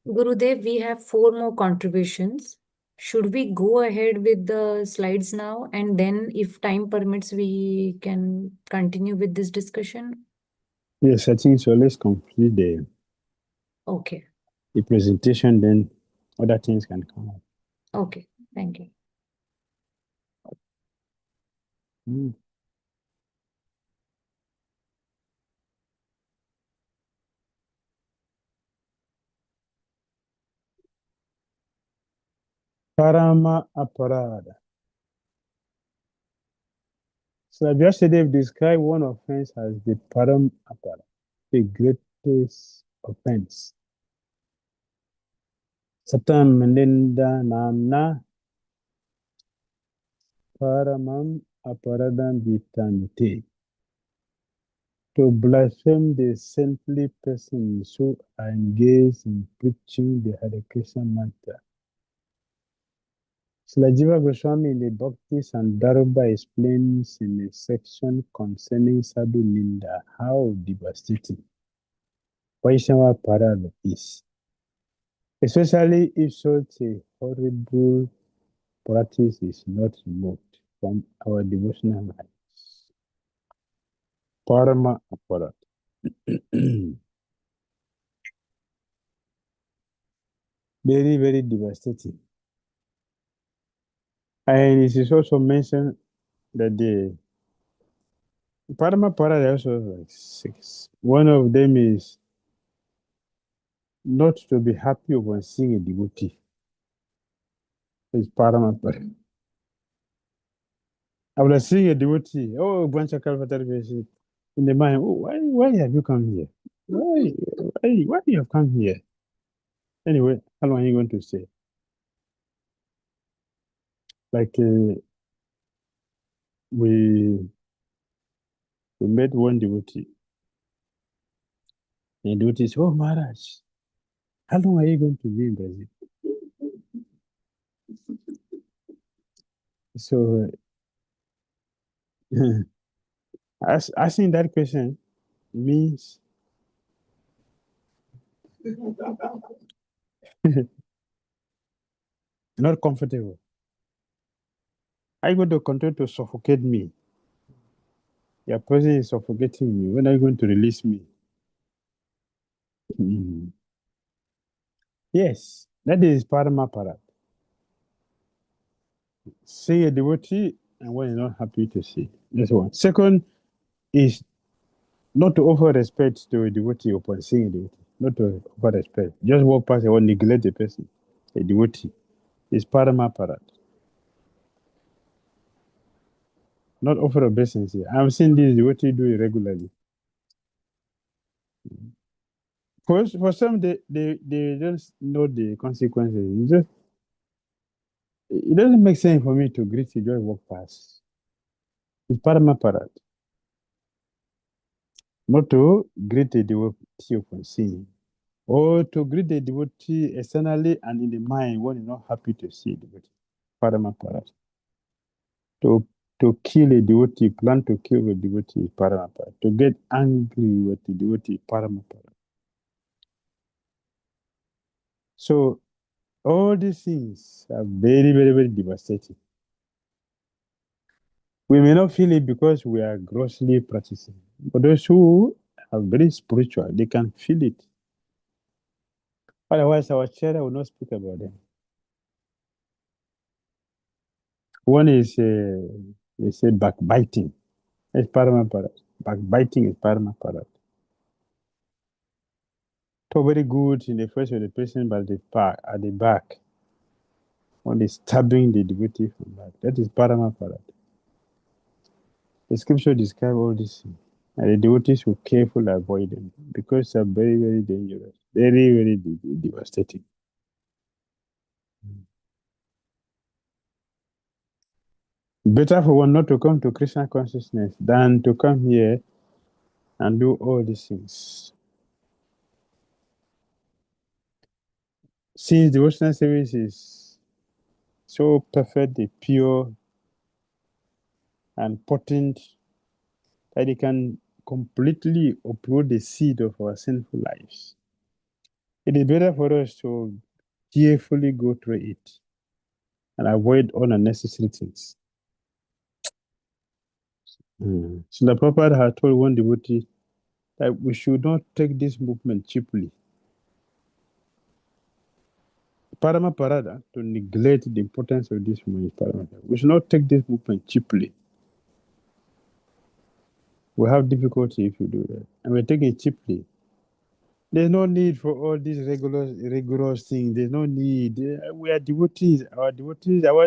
Gurudev, we have 4 more contributions. Should we go ahead with the slides now, and then if time permits, we can continue with this discussion? Yes, I think so. Let's complete the presentation, then other things can come up. Okay, thank you. Parama Aparadha. So yesterday we described one offense as the Param Aparadha, the greatest offense. Satam Ninda Namna Paramam Aparadam Vitante. to blaspheme the saintly persons who are engaged in preaching the Hare Krishna mantra. Srila Jiva Goswami in the Bhakti Sandarbha explains in a section concerning Sadhu Ninda how devastating Vaishnava Aparadha is, especially if such a horrible practice is not removed from our devotional lives. Parama Aparadha. Very, very devastating. And it is also mentioned that the Parama Parada also like 6. One of them is not to be happy when seeing a devotee. It's Parama Parada. I was seeing a devotee, oh, bunch of Kalvatari in the mind, oh, why have you come here? Why you have come here? Anyway, how long are you going to stay? Like we met one devotee. And the devotee said, oh, Maharaj, how long are you going to be in Brazil? So, asking that question means not comfortable. Are you going to continue to suffocate me? Your presence is suffocating me. When are you going to release me? Yes, that is Paramaparat. See a devotee and when you're not happy to see. That's one. Second is not to offer respect to a devotee upon seeing a devotee. Not to offer respect. Just walk past or neglect the person. A devotee is Paramaparat. Not offer obeisance. I've seen this devotee do it regularly. For some, they don't know the consequences. It doesn't make sense for me to greet you, just walk past. It's Paramaparat. Not to greet a devotee upon seeing, or to greet the devotee externally and in the mind when you're not happy to see a devotee. Paramaparat. To kill a devotee, plan to kill a devotee is Paramaparat. To get angry with the devotee is Paramaparat. So all these things are very, very, very devastating. We may not feel it because we are grossly practicing. But those who are very spiritual, they can feel it. Otherwise, our chair will not speak about them. One is, they say, backbiting. It's Paramaparat. Backbiting is Paramaparat. So very good in the face of the person, but at the back, only stabbing the devotee from back. That is Paramaparat. The scripture describes all these things. And the devotees will carefully avoid them because they're very, very dangerous. Very, very devastating. Better for one not to come to Krishna consciousness than to come here and do all these things. Since devotional service is so perfectly pure and potent that it can completely uproot the seed of our sinful lives, it is better for us to carefully go through it and avoid all unnecessary things. So the Prabhupada had told one devotee that we should not take this movement cheaply. Paramaparada, to neglect the importance of this movement is Paramaparada. We should not take this movement cheaply. We have difficulty if you do that. And we're taking it cheaply. There's no need for all these rigorous things. There's no need. We are devotees. Our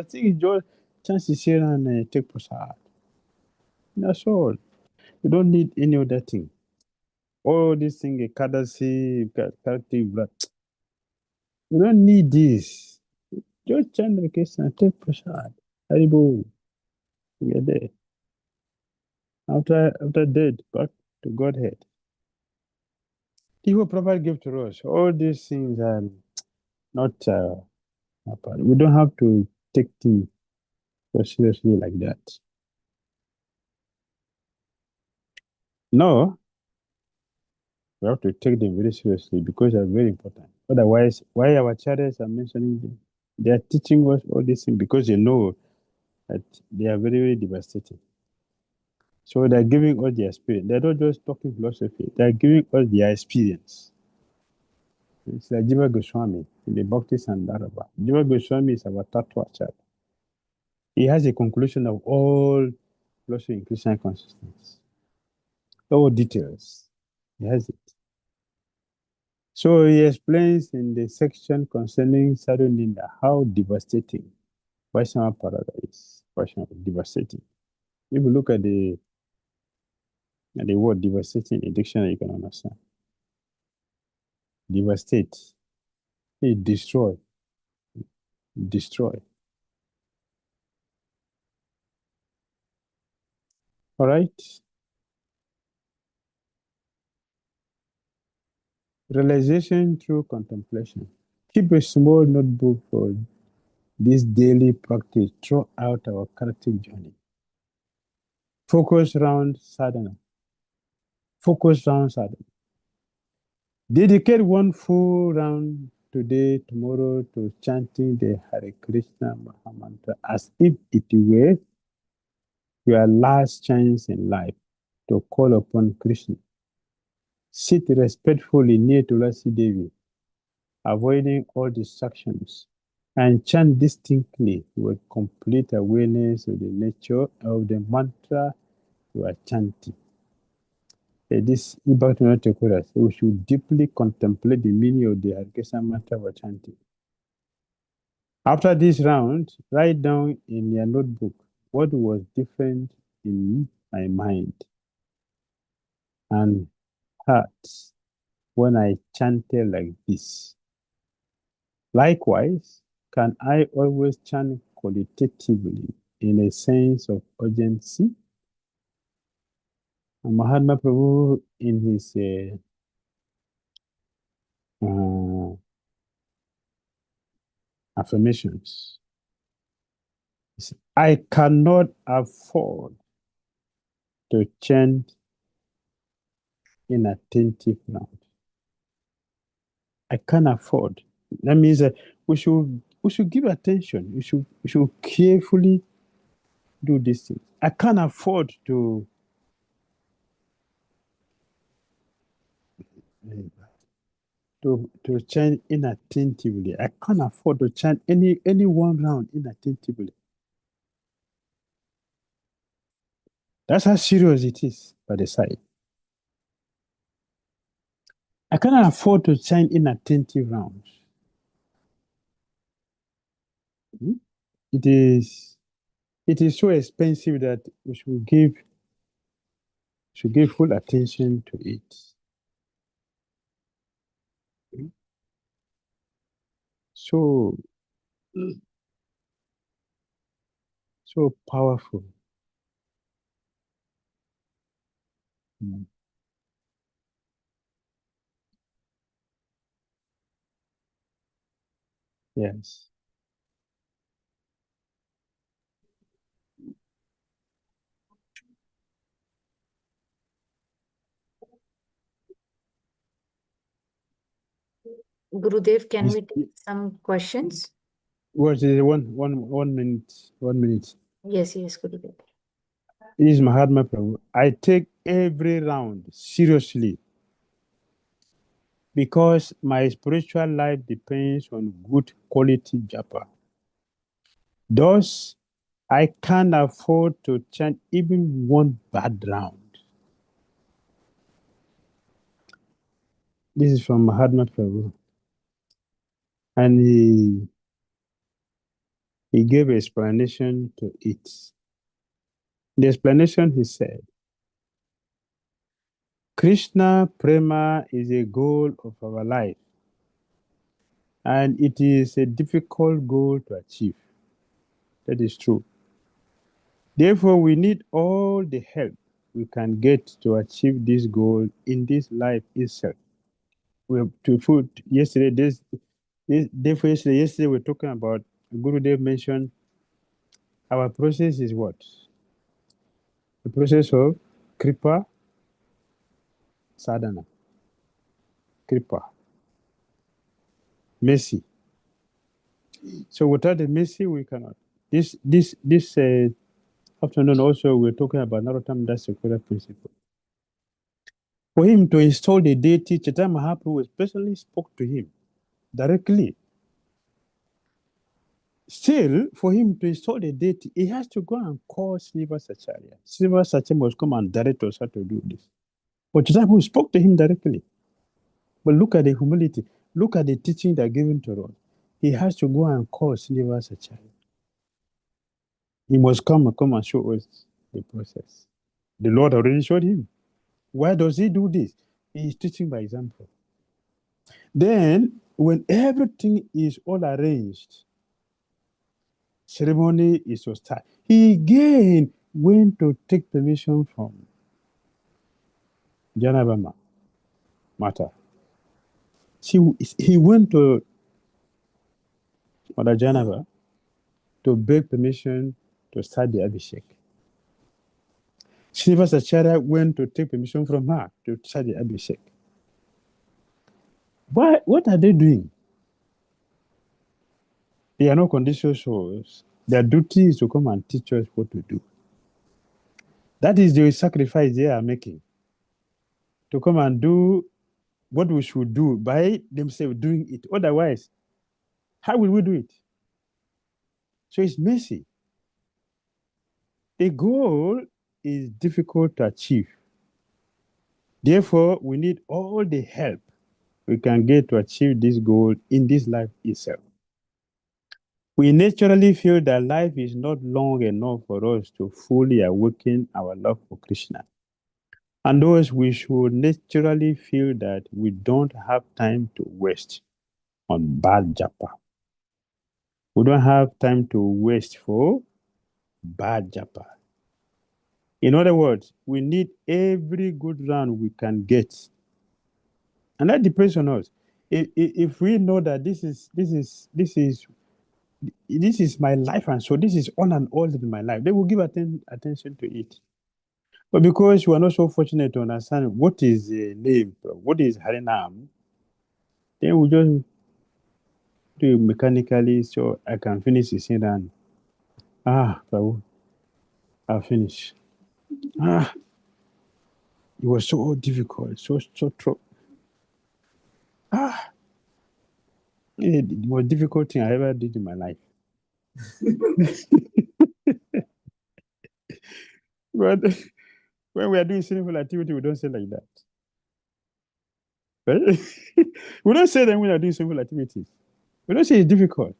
thing is just chance here and take prasad. That's all. You don't need any other thing. All these things, Kadasi, Kartik, you don't need this. Just chant the Krishna, take prasad. Haribo. You're there. After death, back to Godhead. He will provide gift to us. All these things are not we don't have to take things so seriously like that. No, we have to take them very seriously because they're very important. Otherwise, why our charities are mentioning them? They are teaching us all these things because they know that they are very, very devastating. So they're giving us their experience. They're not just talking philosophy. They're giving us their experience. It's like Jiva Goswami in the Bhakti and Dharma. Jiva Goswami is our Tattva acharya. He has a conclusion of all philosophy in Krishna consciousness. All details. He has it. So he explains in the section concerning Sadhu Ninda how devastating Vaishnava Aparadhas is. Vaishnava devastating. If you look at the word devastating in the dictionary, you can understand. Devastate. He destroy. Destroy. All right. Realization through contemplation. Keep a small notebook for this daily practice throughout our Kartik journey. Focus around sadhana. Focus around sadhana. Dedicate one full round today, tomorrow to chanting the Hare Krishna Mahamantra as if it were your last chance in life to call upon Krishna. Sit respectfully near Tulasi Devi, avoiding all distractions, and chant distinctly with complete awareness of the nature of the mantra you are chanting. This Bhakti Thakur, we should deeply contemplate the meaning of the Hare Krishna mantra we are chanting. After this round, write down in your notebook what was different in my mind and heart when I chanted like this. Likewise, can I always chant qualitatively in a sense of urgency? And Mahatma Prabhu, in his affirmations, he said, I cannot afford to chant inattentive round. I can't afford. That means that we should give attention. We should carefully do this thing. I can't afford to chant inattentively. I can't afford to chant any one round inattentively. That's how serious it is by the side. I cannot afford to chant inattentive rounds. It is so expensive that we should give full attention to it. So powerful. Yes. Gurudev, can we take some questions? What is one minute? 1 minute. Yes, Gurudev. It is Mahatma Prabhu. I take every round seriously because my spiritual life depends on good quality japa. Thus, I can't afford to chant even one bad round. This is from Mahatma Prabhu. And he gave explanation to it. The explanation, he said, Krishna Prema is a goal of our life, and it is a difficult goal to achieve. That is true. Therefore, we need all the help we can get to achieve this goal in this life itself. We have to put yesterday, yesterday we're talking about, Gurudev mentioned our process is what? The process of Kripa Sadhana. Kripa. Mercy. So without the mercy, we cannot. This afternoon also, we're talking about Narottam Das Secular principle. For him to install the deity, Chaitanya Mahaprabhu personally spoke to him directly. Still, for him to install the deity, he has to go and call Srinivasa Acharya. Srinivasa Acharya must come and direct us how to do this. But Chaitanya Mahaprabhu spoke to him directly. But look at the humility. Look at the teaching that are given to us. He has to go and call Srinivasa Acharya. He must come and show us the process. The Lord already showed him. Why does he do this? He is teaching by example. Then, when everything is all arranged, ceremony is to start. He again went to take permission from Janabama Mata. He went to Mother Janaba to beg permission to start the Abhishek. Srinivasa Acharya went to take permission from her to start the Abhishek. What are they doing? They are not conditional souls. Their duty is to come and teach us what to do. That is the sacrifice they are making. To come and do what we should do by themselves doing it. Otherwise, how will we do it? So it's messy. The goal is difficult to achieve. Therefore, we need all the help we can get to achieve this goal in this life itself. We naturally feel that life is not long enough for us to fully awaken our love for Krishna. And thus, we should naturally feel that we don't have time to waste on bad japa. We don't have time to waste for bad japa. In other words, we need every good round we can get. And that depends on us. If we know that this is my life, and so this is on and all in my life, they will give attention to it. But because we are not so fortunate to understand what is the name, what is Harinam, then we just do it mechanically so I can finish the scene and Prabhu, I'll finish. It was so difficult, so true. It was a difficult thing I ever did in my life. But when we are doing sinful activity, we don't say like that. Right? We don't say that when we are doing sinful activities. We don't say it's difficult.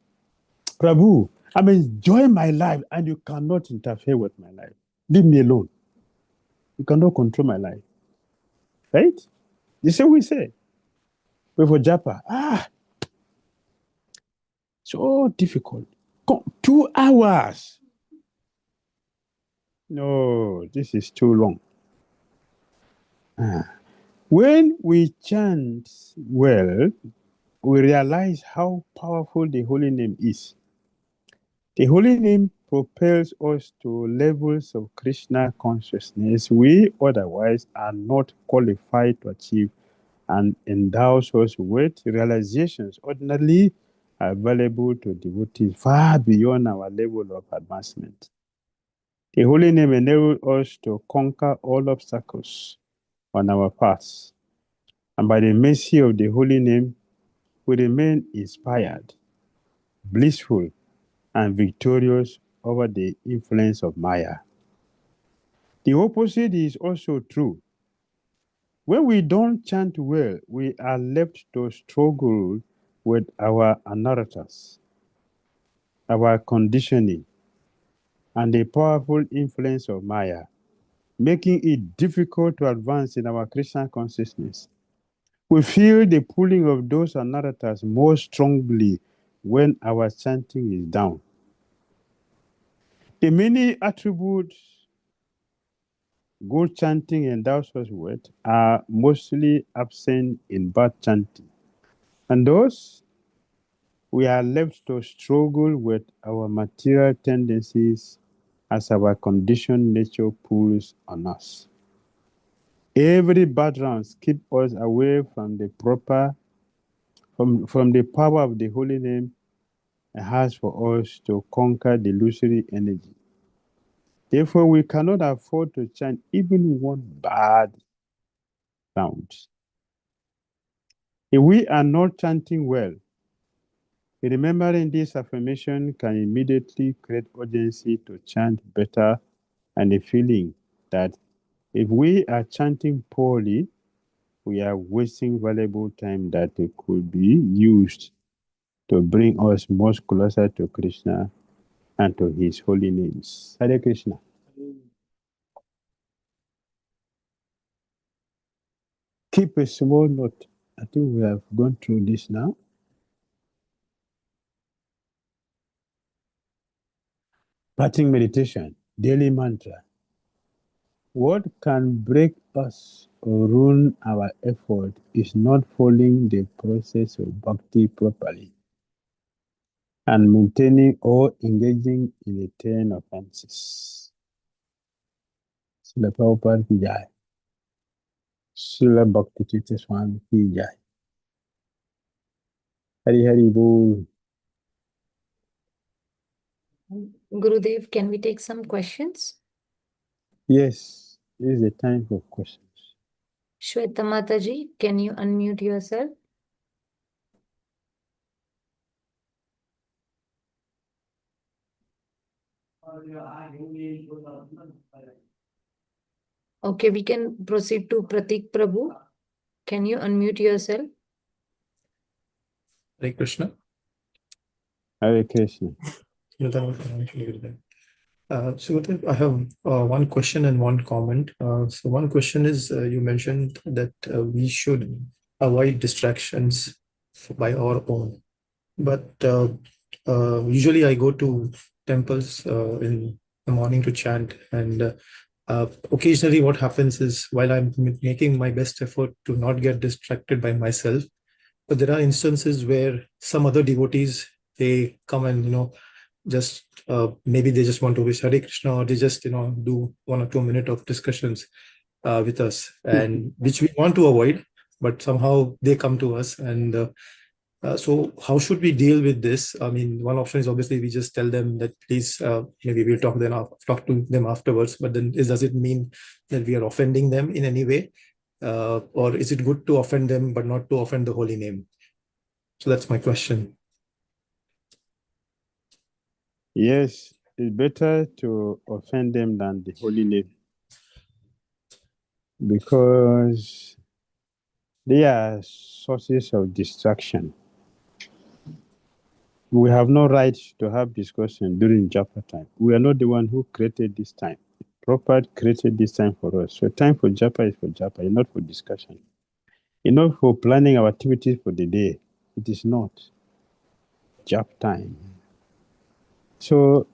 Prabhu, I'm enjoying my life and you cannot interfere with my life. Leave me alone. You cannot control my life. Right? This is what we say. But for Japa, so difficult. 2 hours. No, this is too long. When we chant well, we realize how powerful the holy name is. The holy name propels us to levels of Krishna consciousness we otherwise are not qualified to achieve, and endows us with realizations ordinarily available to devotees far beyond our level of advancement. The holy name enables us to conquer all obstacles on our paths, and by the mercy of the holy name, we remain inspired, blissful, and victorious over the influence of Maya. The opposite is also true. When we don't chant well, we are left to struggle with our anarthas, our conditioning, and the powerful influence of Maya, making it difficult to advance in our Krishna consciousness. We feel the pulling of those anarthas more strongly when our chanting is down. The many attributes good chanting and thou such words are mostly absent in bad chanting. And thus, we are left to struggle with our material tendencies as our conditioned nature pulls on us. Every bad rounds keep us away from the from the power of the holy name it has for us to conquer the illusory energy. Therefore, we cannot afford to chant even one bad sound. If we are not chanting well, remembering this affirmation can immediately create urgency to chant better and a feeling that if we are chanting poorly, we are wasting valuable time that could be used to bring us much closer to Krishna and to his holy names. Hare Krishna. Keep a small note. I think we have gone through this now. Practicing meditation, daily mantra. What can break us or ruin our effort is not following the process of bhakti properly and maintaining or engaging in the 10 offenses. Srila Prabhupada ki jai. Srila Bhakti Tirtha Swami ki jai. Hari Hari Bol. Gurudev, can we take some questions? Yes, this is the time for questions. Shweta Mataji, can you unmute yourself? Okay, we can proceed to Pratik Prabhu. Can you unmute yourself? Hare Krishna. Hare Krishna. So I have one question and one comment. So one question is, you mentioned that we should avoid distractions by our own. But usually I go to temples in the morning to chant, and occasionally what happens is while I'm making my best effort to not get distracted by myself, but there are instances where some other devotees, they come and just maybe they just want to wish Hare Krishna, or they just do 1 or 2 minutes of discussions with us, and which we want to avoid, but somehow they come to us. And so how should we deal with this? I mean, one option is obviously we just tell them that please, maybe we'll talk to them afterwards, but then does it mean that we are offending them in any way? Or is it good to offend them but not to offend the holy name? So that's my question. Yes, it's better to offend them than the holy name, because they are sources of distraction. We have no right to have discussion during japa time. We are not the one who created this time. Prabhupada created this time for us. So time for japa is for japa, not for discussion. It's not for planning our activities for the day. It is not japa time. So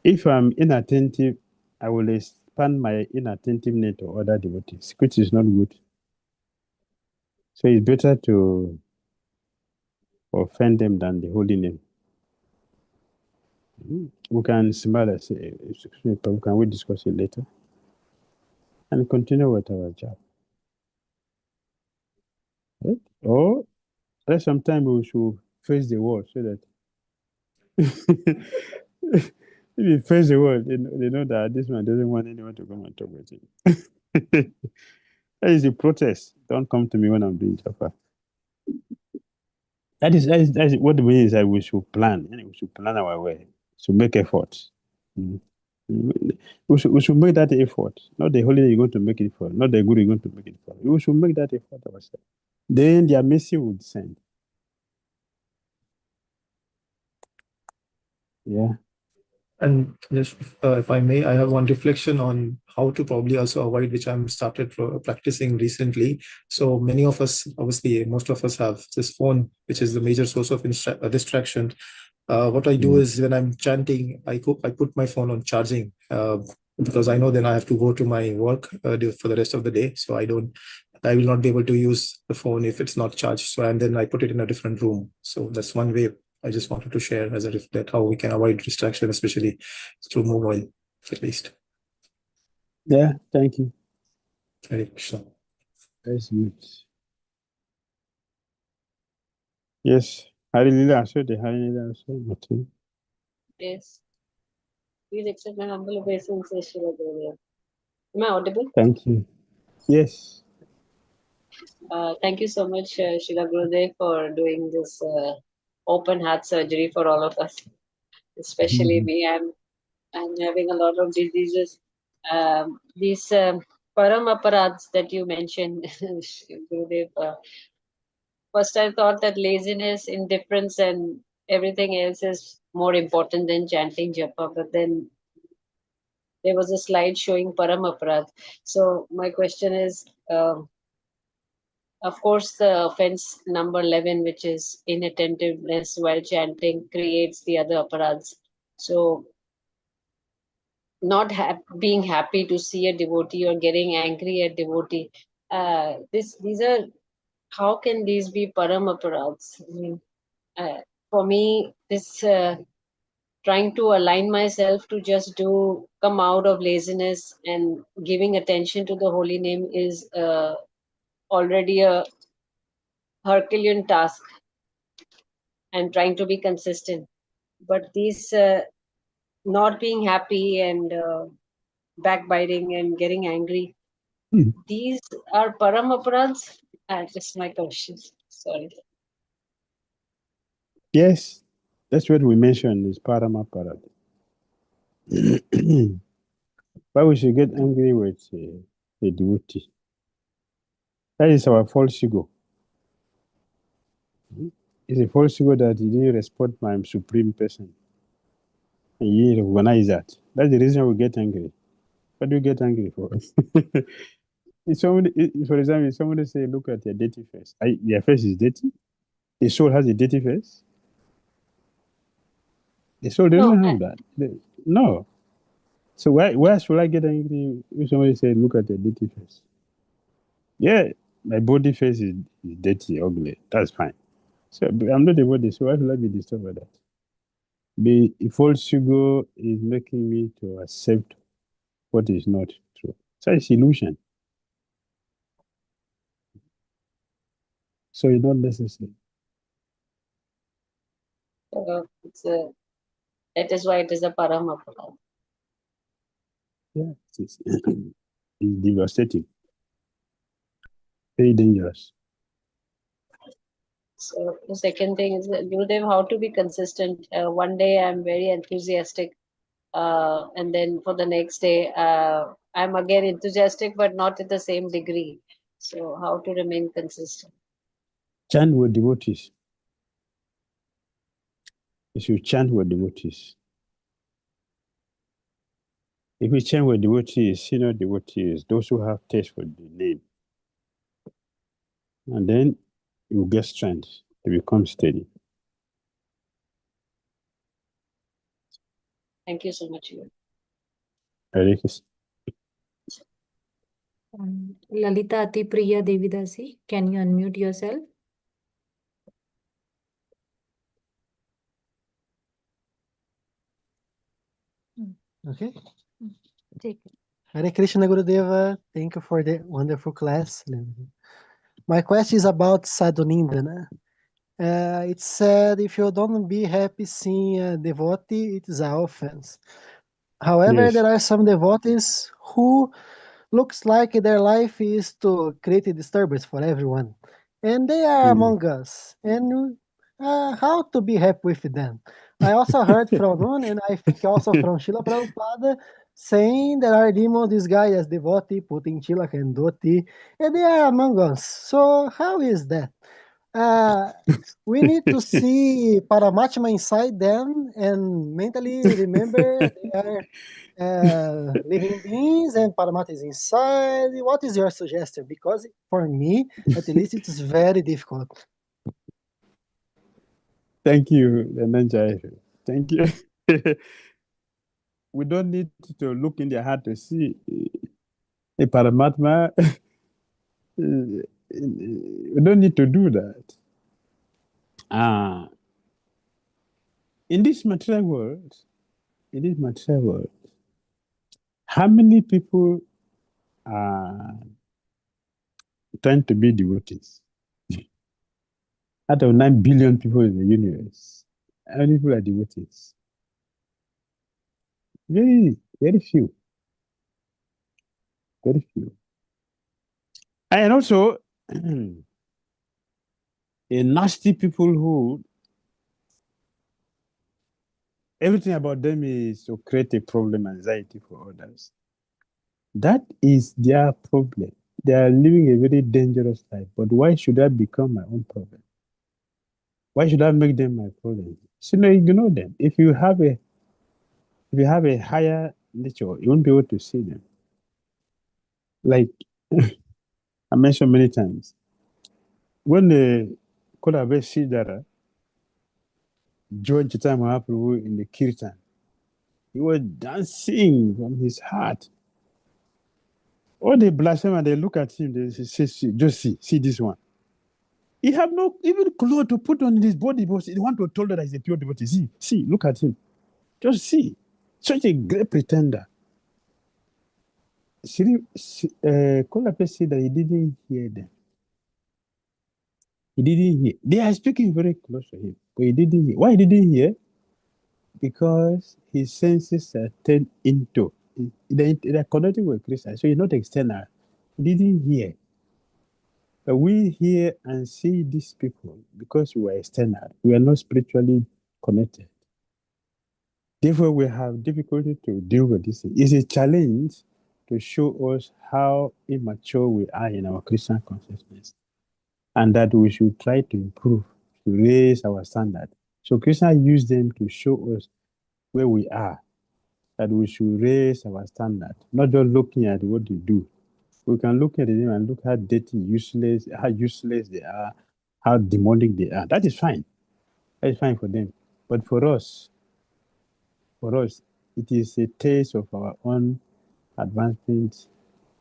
if I'm inattentive, I will expand my inattentiveness to other devotees, which is not good. So it's better to offend them than the holy name. We can smile and say, can we discuss it later? And continue with our job. Right? Or sometimes we should face the world so that if you face the world, they know that this man doesn't want anyone to come and talk with him. That is a protest. Don't come to me when I'm doing japa. That is what it means that we should plan. We should plan our way. To make efforts. We should make that effort. Not the holy you're going to make it for. Not the guru you're going to make it for. We should make that effort ourselves. Then their mercy will descend. Yeah. And just if I may, I have one reflection on how to probably also avoid, which I'm started practicing recently. So many of us, obviously, most of us have this phone, which is the major source of distraction. What I do is when I'm chanting, I put my phone on charging because I know then I have to go to my work for the rest of the day. So I will not be able to use the phone if it's not charged. So, and then I put it in a different room. So that's one way I just wanted to share as a reflect how we can avoid distraction, especially through mobile, at least. Yeah, thank you. Hare Krishna. That's good. Yes, Hari Lila, so the Hari Lila, so okay. Yes. Please accept my humble obeisance, Srila Gurudev. Am I audible? Thank you. Yes. Thank you so much, Srila Gurudev, for doing this open heart surgery for all of us, especially me. I'm having a lot of diseases. These param aparadhas that you mentioned, Gurudev. First, I thought that laziness, indifference, and everything else is more important than chanting japa, but then there was a slide showing param aparadh. So my question is, of course, the offense number 11, which is inattentiveness while chanting, creates the other aparadhs. So not being happy to see a devotee or getting angry at devotee, these are, how can these be param aparadhs? I mean, for me, this trying to align myself to just come out of laziness and giving attention to the holy name is already a Herculean task, and trying to be consistent. But these not being happy and backbiting and getting angry, these are param aparadhs? Just my question. Sorry. Yes, that's what we mentioned is param aparadh. Why we should get angry with a devotee? That is our false ego. It's a false ego that you didn't respect my supreme person. And you didn't recognize that. That's the reason we get angry. What do you get angry for? If somebody, for example, if somebody say, look at your dirty face. Your face is dirty? The soul has a dirty face? The soul doesn't have that. No. So why should I get angry if somebody say, look at your dirty face? Yeah, my body face is dirty, ugly. That's fine. So I'm not a body, so why should I be disturbed by that? The false ego is making me to accept what is not true. So it's illusion. So it's not necessary. That is why it is a param aparadh. Yeah, it's devastating. Very dangerous. So the second thing is, Gurudev, how to be consistent. One day I'm very enthusiastic, and then for the next day I'm again enthusiastic, but not at the same degree. So how to remain consistent? Chant with devotees. You should chant with devotees. If you chant with devotees, senior devotees, those who have taste for the name, and then you get strength to become steady. Thank you so much. Hare Krishna. Lalita Atipriya Devidasi, can you unmute yourself? Okay. Take it. Hare Krishna Gurudeva, thank you for the wonderful class. My question is about Sadhunindana. It said if you don't be happy seeing a devotee, it is an offense. However, Yes. there are some devotees who looks like their life is to create a disturbance for everyone. And they are among us. And how to be happy with them? I also heard from one, and I think also from Srila Prabhupada, saying there are demons disguised as devotee, putting tilak and dhoti, and they are among us. So how is that? We need to see Paramatma inside them and mentally remember they are living beings and Paramatma is inside. What is your suggestion? Because for me, at least, it is very difficult. Thank you, Dhananjay. Thank you. We don't need to look in their heart to see a Paramatma. We don't need to do that. In this material world, how many people are trying to be devotees? Out of 9 billion people in the universe, how many people are devotees? Very, very few. Very few. And also, a nasty people who everything about them is to create a problem, anxiety for others. That is their problem. They are living a very dangerous life. But why should that become my own problem? Why should I make them my problem? So no, ignore them. If you have a higher nature, you won't be able to see them. Like I mentioned many times, when the Kolabe Sidara joined Chaitanya Mahaprabhu in the Kirtan, he was dancing from his heart. All the blasphemers, they look at him, they say, just see this one. He have no even clothes to put on his body, but he want to tell that he's a pure devotee. See, look at him. Just see. Such a great pretender. Kolape said that he didn't hear them. He didn't hear. They are speaking very close to him, but he didn't hear. Why he didn't hear? Because his senses are turned into, they're connecting with Krishna, so he's not external. He didn't hear. But we hear and see these people because we are external. We are not spiritually connected. Therefore, we have difficulty to deal with this. It's a challenge to show us how immature we are in our Christian consciousness, and that we should try to improve, to raise our standard. So Krishna used them to show us where we are, that we should raise our standard, not just looking at what they do. We can look at them and look how dirty, how useless they are, how demonic they are. That is fine. That is fine for them. But for us, it is a taste of our own advancement,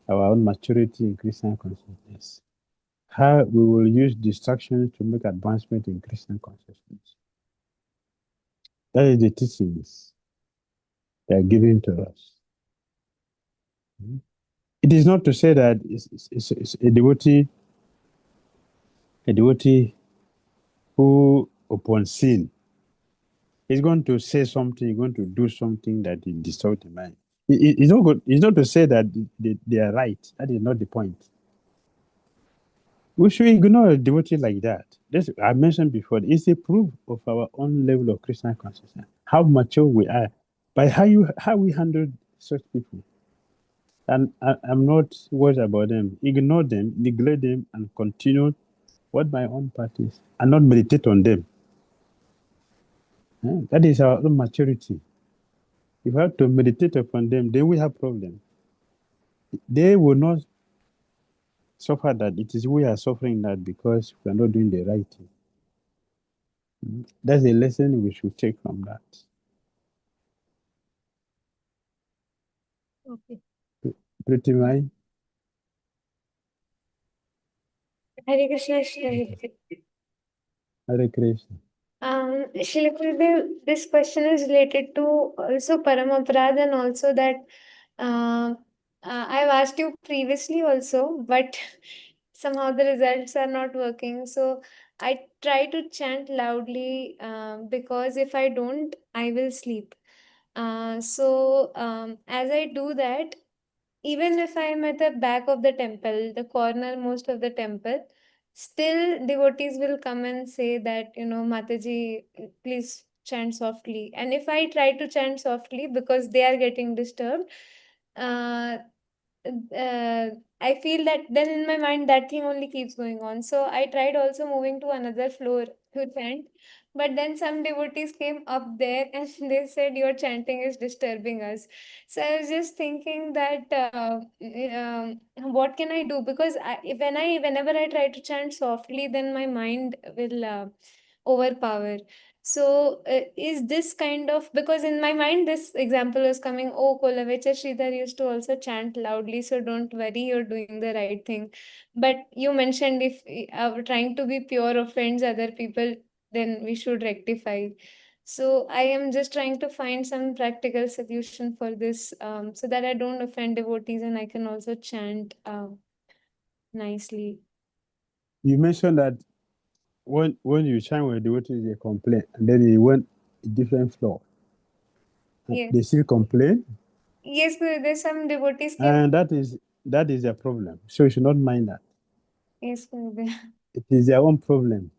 our own maturity in Christian consciousness. How we will use distractions to make advancement in Christian consciousness. That is the teachings they are giving to us. It is not to say that it's a devotee who, upon sin, is going to say something, going to do something that will distort the mind. It's not good. It's not to say that they are right. That is not the point. We should ignore a devotee like that. This I mentioned before. It's a proof of our own level of Christian consciousness, how mature we are, by how we handle such people. And I'm not worried about them. Ignore them, neglect them, and continue what my own part is, and not meditate on them. That is our own maturity. If we have to meditate upon them, then we have problems. They will not suffer that. It is we are suffering that because we are not doing the right thing. That's a lesson we should take from that. Okay. Pretty much. Hare Krishna, Shri. Hare Krishna. Shri Gurudev, this question is related to also Paramaprad and also that I've asked you previously also, but somehow the results are not working. So I try to chant loudly because if I don't, I will sleep. As I do that, even if I am at the back of the temple, the corner most of the temple, still devotees will come and say that, Mataji, please chant softly. And if I try to chant softly because they are getting disturbed, uh, I feel that then in my mind that thing only keeps going on. So I tried also moving to another floor to chant, but then some devotees came up there and they said your chanting is disturbing us. So I was just thinking that what can I do? Because whenever I try to chant softly, then my mind will overpower. So, is this kind of, because in my mind, this example is coming, oh, Kolavecha Sridhar used to also chant loudly, so don't worry, you're doing the right thing. But you mentioned if trying to be pure offends other people, then we should rectify. So, I am just trying to find some practical solution for this, so that I don't offend devotees and I can also chant nicely. You mentioned that when you chant with devotees, they complain, and then they went a different floor. Yes. They still complain, Yes, Guru, there's some devotees came. and that is a problem. So you should not mind that. Yes, Guru. It is their own problem.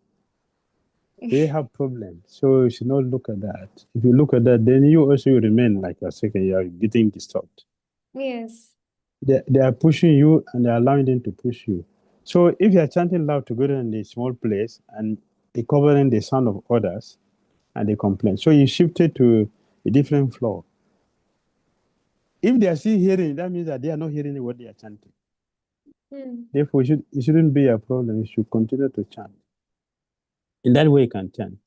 They have problems, so you should not look at that. If you look at that, then you also remain like a second. You are getting disturbed. Yes. They are pushing you, and they are allowing them to push you. So if you are chanting loud together in a small place and they covering the sound of others, and they complain, so you shifted to a different floor. If they are still hearing, that means that they are not hearing what they are chanting. Therefore, it shouldn't be a problem. You should continue to chant. In that way, you can chant.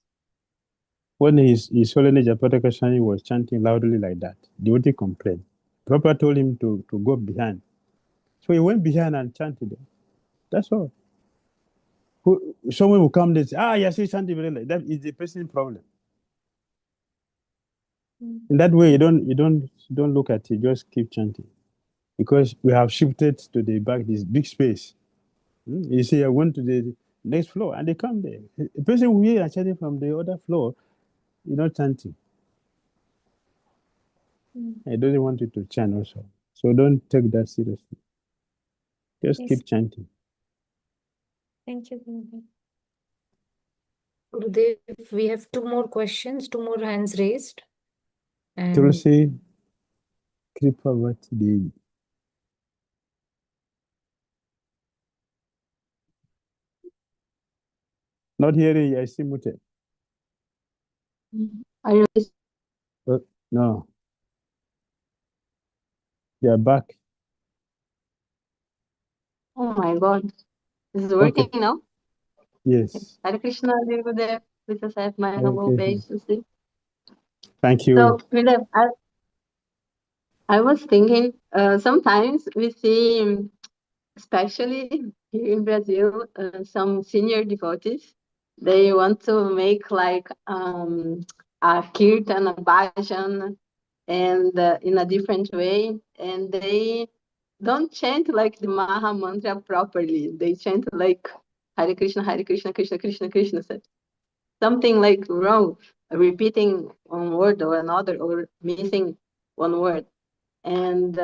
When his Holiness Japataka Swami was chanting loudly like that, the devotee complained. Prabhupada told him to go behind. So he went behind and chanted. That's all. Someone will come and say, yes, he's chanting very loud. That is the person's problem. In that way, you don't look at it, just keep chanting. Because we have shifted to the back, this big space. You see, I went to the next floor and they come there. A person who hear chanting from the other floor, you're not chanting. I don't want you to chant also. So don't take that seriously. Just Yes. keep chanting. Thank you, Guru. Gurudev, we have two more questions, two more hands raised. And Tulsi Kripavati Devi. Not hearing you, I see muted. Are you No. You are back. Oh my God. Is it working Okay. now? Yes. Hare Krishna, Gurudev. Please accept my Hare humble Krishna. obeisance. Thank you. So, Gurudev, I was thinking, sometimes we see, especially here in Brazil, some senior devotees, they want to make like a kirtan, a bhajan, and in a different way, and they don't chant like the Maha Mantra properly. They chant like Hare Krishna, Krishna, Krishna, Krishna. Something like wrong, repeating one word or another, or missing one word. And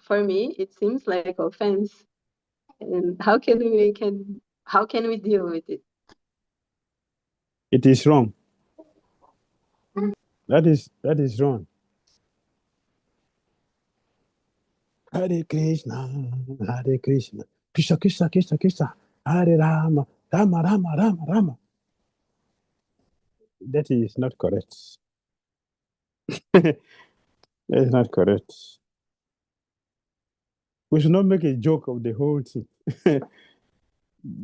for me, it seems like offense. And how can we deal with it? It is wrong. That is wrong. Hare Krishna, Hare Krishna, Krishna Krishna, Krishna Krishna, Hare Rama, Rama Rama, Rama Rama. That is not correct. That is not correct. We should not make a joke of the whole thing.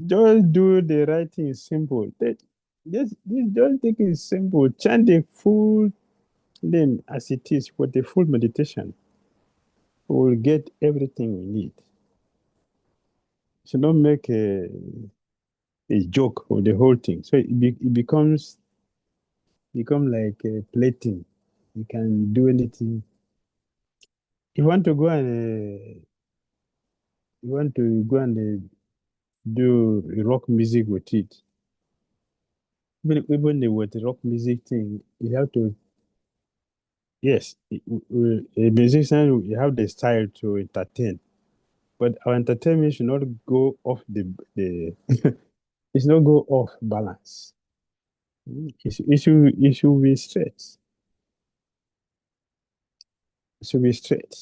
Just do the right thing simple. Just take it simple. Chant the full name as it is with the full meditation. We will get everything we need. Should not make a joke of the whole thing. So it becomes like a plaything. You can do anything. If you want to go and do rock music with it, even with the rock music thing, you have to. Yes, a musician, you have the style to entertain, but our entertainment should not go off the it should not go off balance. It should be straight. It should be straight.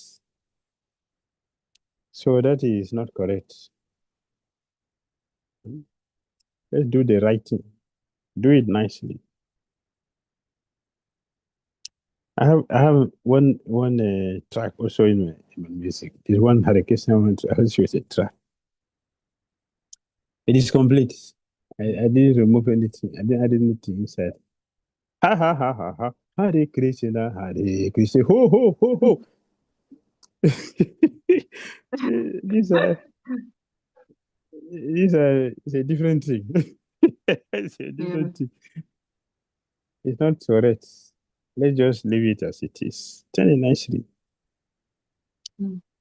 So that is not correct. Let's do the right thing. Do it nicely. I have one track also in my music. There's one Hare Krishna one also is a track. It is complete. I didn't remove anything. I didn't add anything inside. Ha ha ha ha ha. Hare Krishna, Hare Krishna. Ho ho ho ho. These are it's a different thing. It's a different thing. It's not correct. Let's just leave it as it is. Tell it nicely.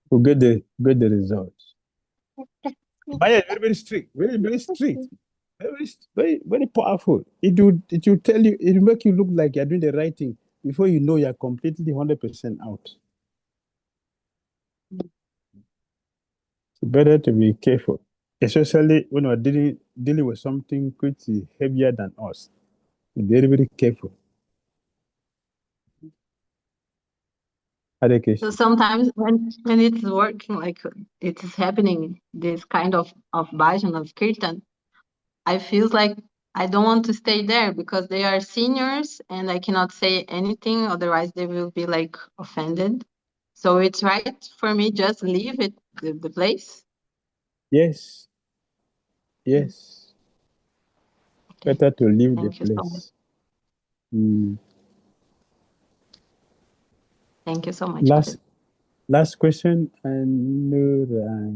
We'll get the results. Maya is very, very strict, very, very strict. Very, very powerful. It will tell you, it will make you look like you're doing the right thing before you know you're completely 100% out. It's better to be careful, especially when we're dealing with something which is heavier than us. Very, very careful. Hare Krishna. So sometimes when it's working, like it is happening, this kind of bhajan, of kirtan, I feel like I don't want to stay there because they are seniors and I cannot say anything, otherwise they will be like offended. So it's right for me just leave it the place. Yes. Yes. Okay. Better to leave the Thank you so much. place. Mm. Thank you so much. for this. Last question. Anuragini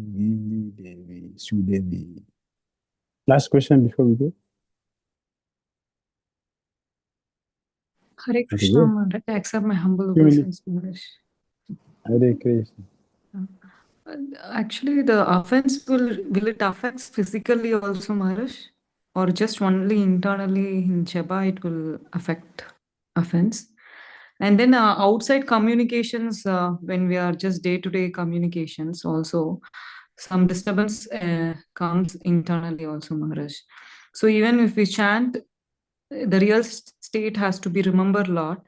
Devi Sudevi. Last question before we go. Hare Krishna, Maharaj. I accept my humble 2 obeisance, minutes. Maharaj. Hare Krishna. Actually, the offense will it affect physically also, Maharaj? Or just only internally in Japa it will affect offense? And then outside communications, when we are just day-to-day communications also, some disturbance comes internally also, Maharaj. So even if we chant, the real state has to be remembered a lot,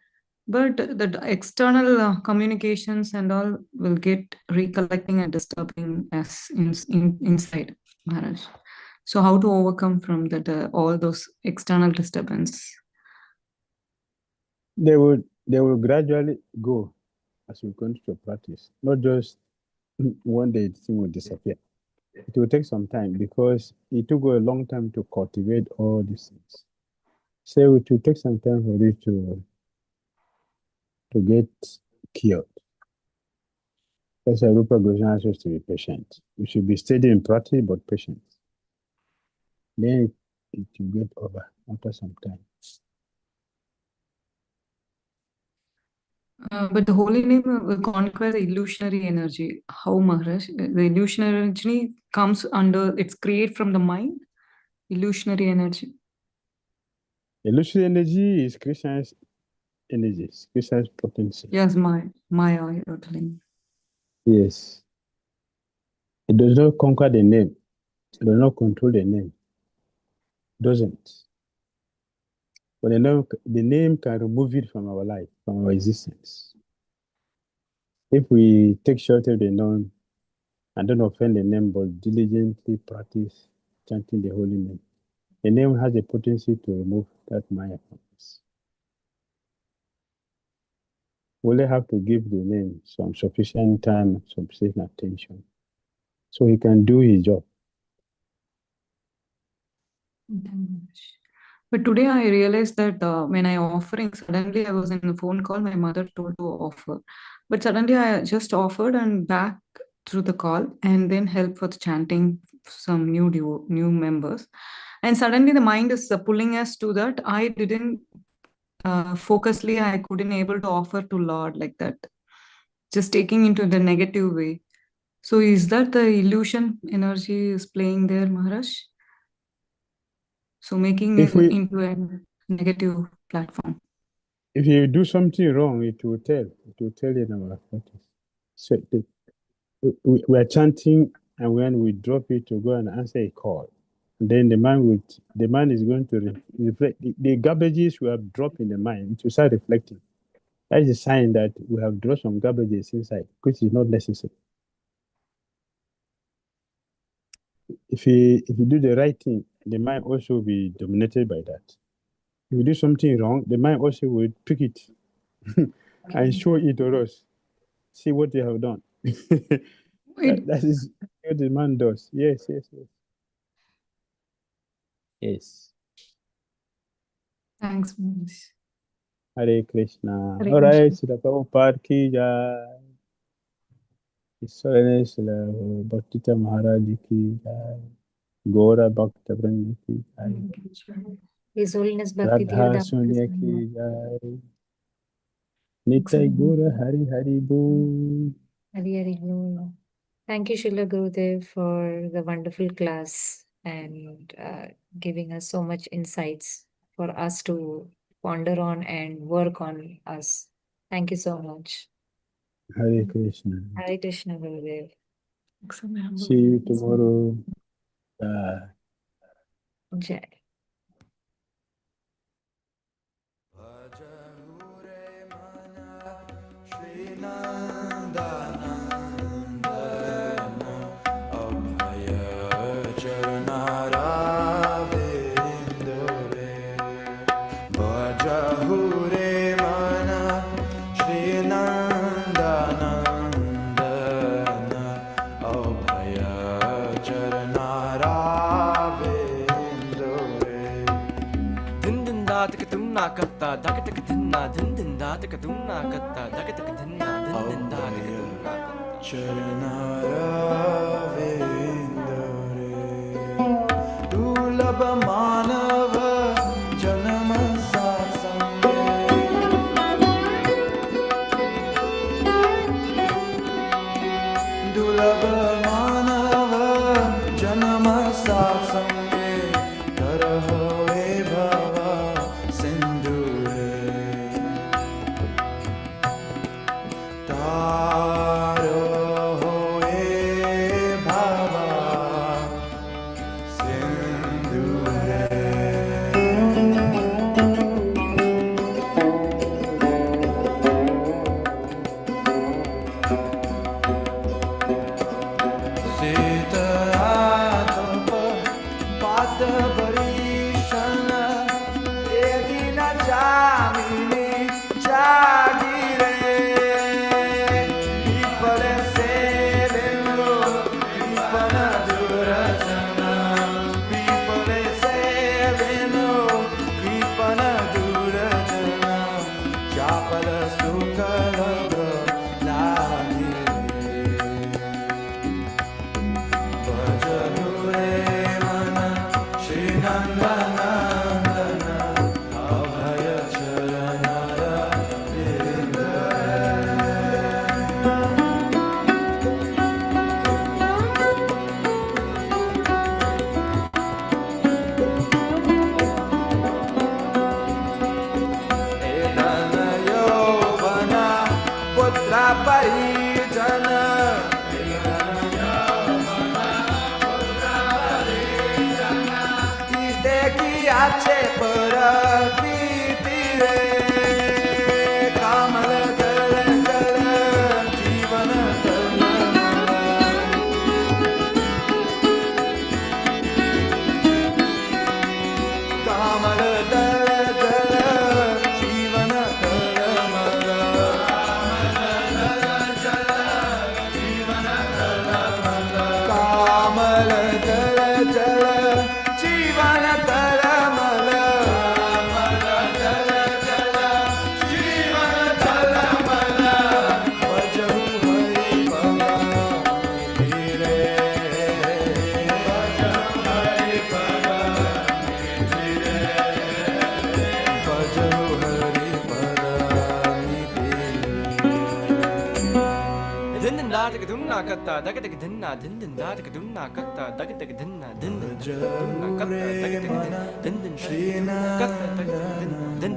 but the external communications and all will get recollecting and disturbing us inside, Maharaj. So how to overcome from that all those external disturbance? They will gradually go as we continue to practice. Not just one day the thing will disappear. It will take some time because it will go a long time to cultivate all these things. So it will take some time for it to get cured. That's why Rupa Goswami asks us to be patient. We should be steady in practice but patient. Then it will get over after some time. But the holy name will conquer the illusionary energy. How, Maharaj? The illusionary energy comes under, it's created from the mind, illusionary energy. Illusionary energy is Krishna's energy, Krishna's potency. Yes, Maya, you're telling. Yes. It does not conquer the name. It does not control the name. It doesn't. But the name can remove it from our life, from our existence. If we take shelter of the name and don't offend the name, but diligently practice chanting the holy name, the name has the potency to remove that Maya from us. We only have to give the name some sufficient time, sufficient attention, so he can do his job. But today I realized that when I offering, suddenly I was in a phone call, my mother told to offer. But suddenly I just offered and back through the call and then help for the chanting some new members. And suddenly the mind is pulling us to that. I didn't focusly, I couldn't able to offer to Lord like that. Just taking into the negative way. So is that the illusion energy is playing there, Maharaj? So making it into a negative platform. If you do something wrong, it will tell. It will tell you in our practice. So we are chanting, and when we drop it to go and answer a call, then the mind is going to reflect the garbages we have dropped in the mind. It will start reflecting. That is a sign that we have dropped some garbages inside, which is not necessary. If you do the right thing, the mind also will be dominated by that. If you do something wrong, the mind also will pick it and show it to us. See what you have done. That is what the man does. Yes. Yes. Thanks, Maharaj. Hare Krishna. Hare Hare Krishna. Srila Prabhupada ki jai. Ishwara Srila Bhaktita Maharaj ki jai. Gora Bhakta Vrinda ki jai. His Holiness Bhakti Radha Tirtha Sunya ki jai. Nitai Gora Hari Hari Bol. Hari Hari Bol. Thank you, Srila Gurudev, for the wonderful class and giving us so much insights for us to ponder on and work on us. Thank you so much. Hare Krishna. Hare Krishna, Gurudev. See you tomorrow. Bye. Jai. Katta dakataka dinna din da taka dunna katta dakataka dinna din da taka dunna charanara dulabha manava janama sasange dulabha manava janama sasange taraho katta dakataka dinna din da taka dunna katta dakataka dinna din dunna katta dakataka din shrina katta din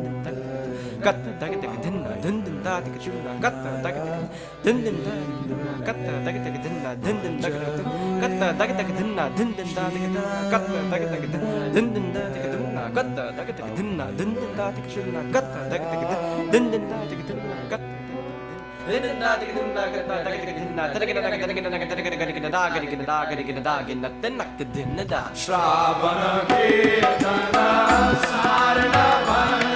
katta dakataka dinna din da taka chuna katta dakataka din katta dakataka dinna din katta dakataka dinna din da taka katta dakataka din da taka dunna katta dakataka dinna din da taka chuna katta dakataka din da taka dunna katta Shravana Kirtana Sarana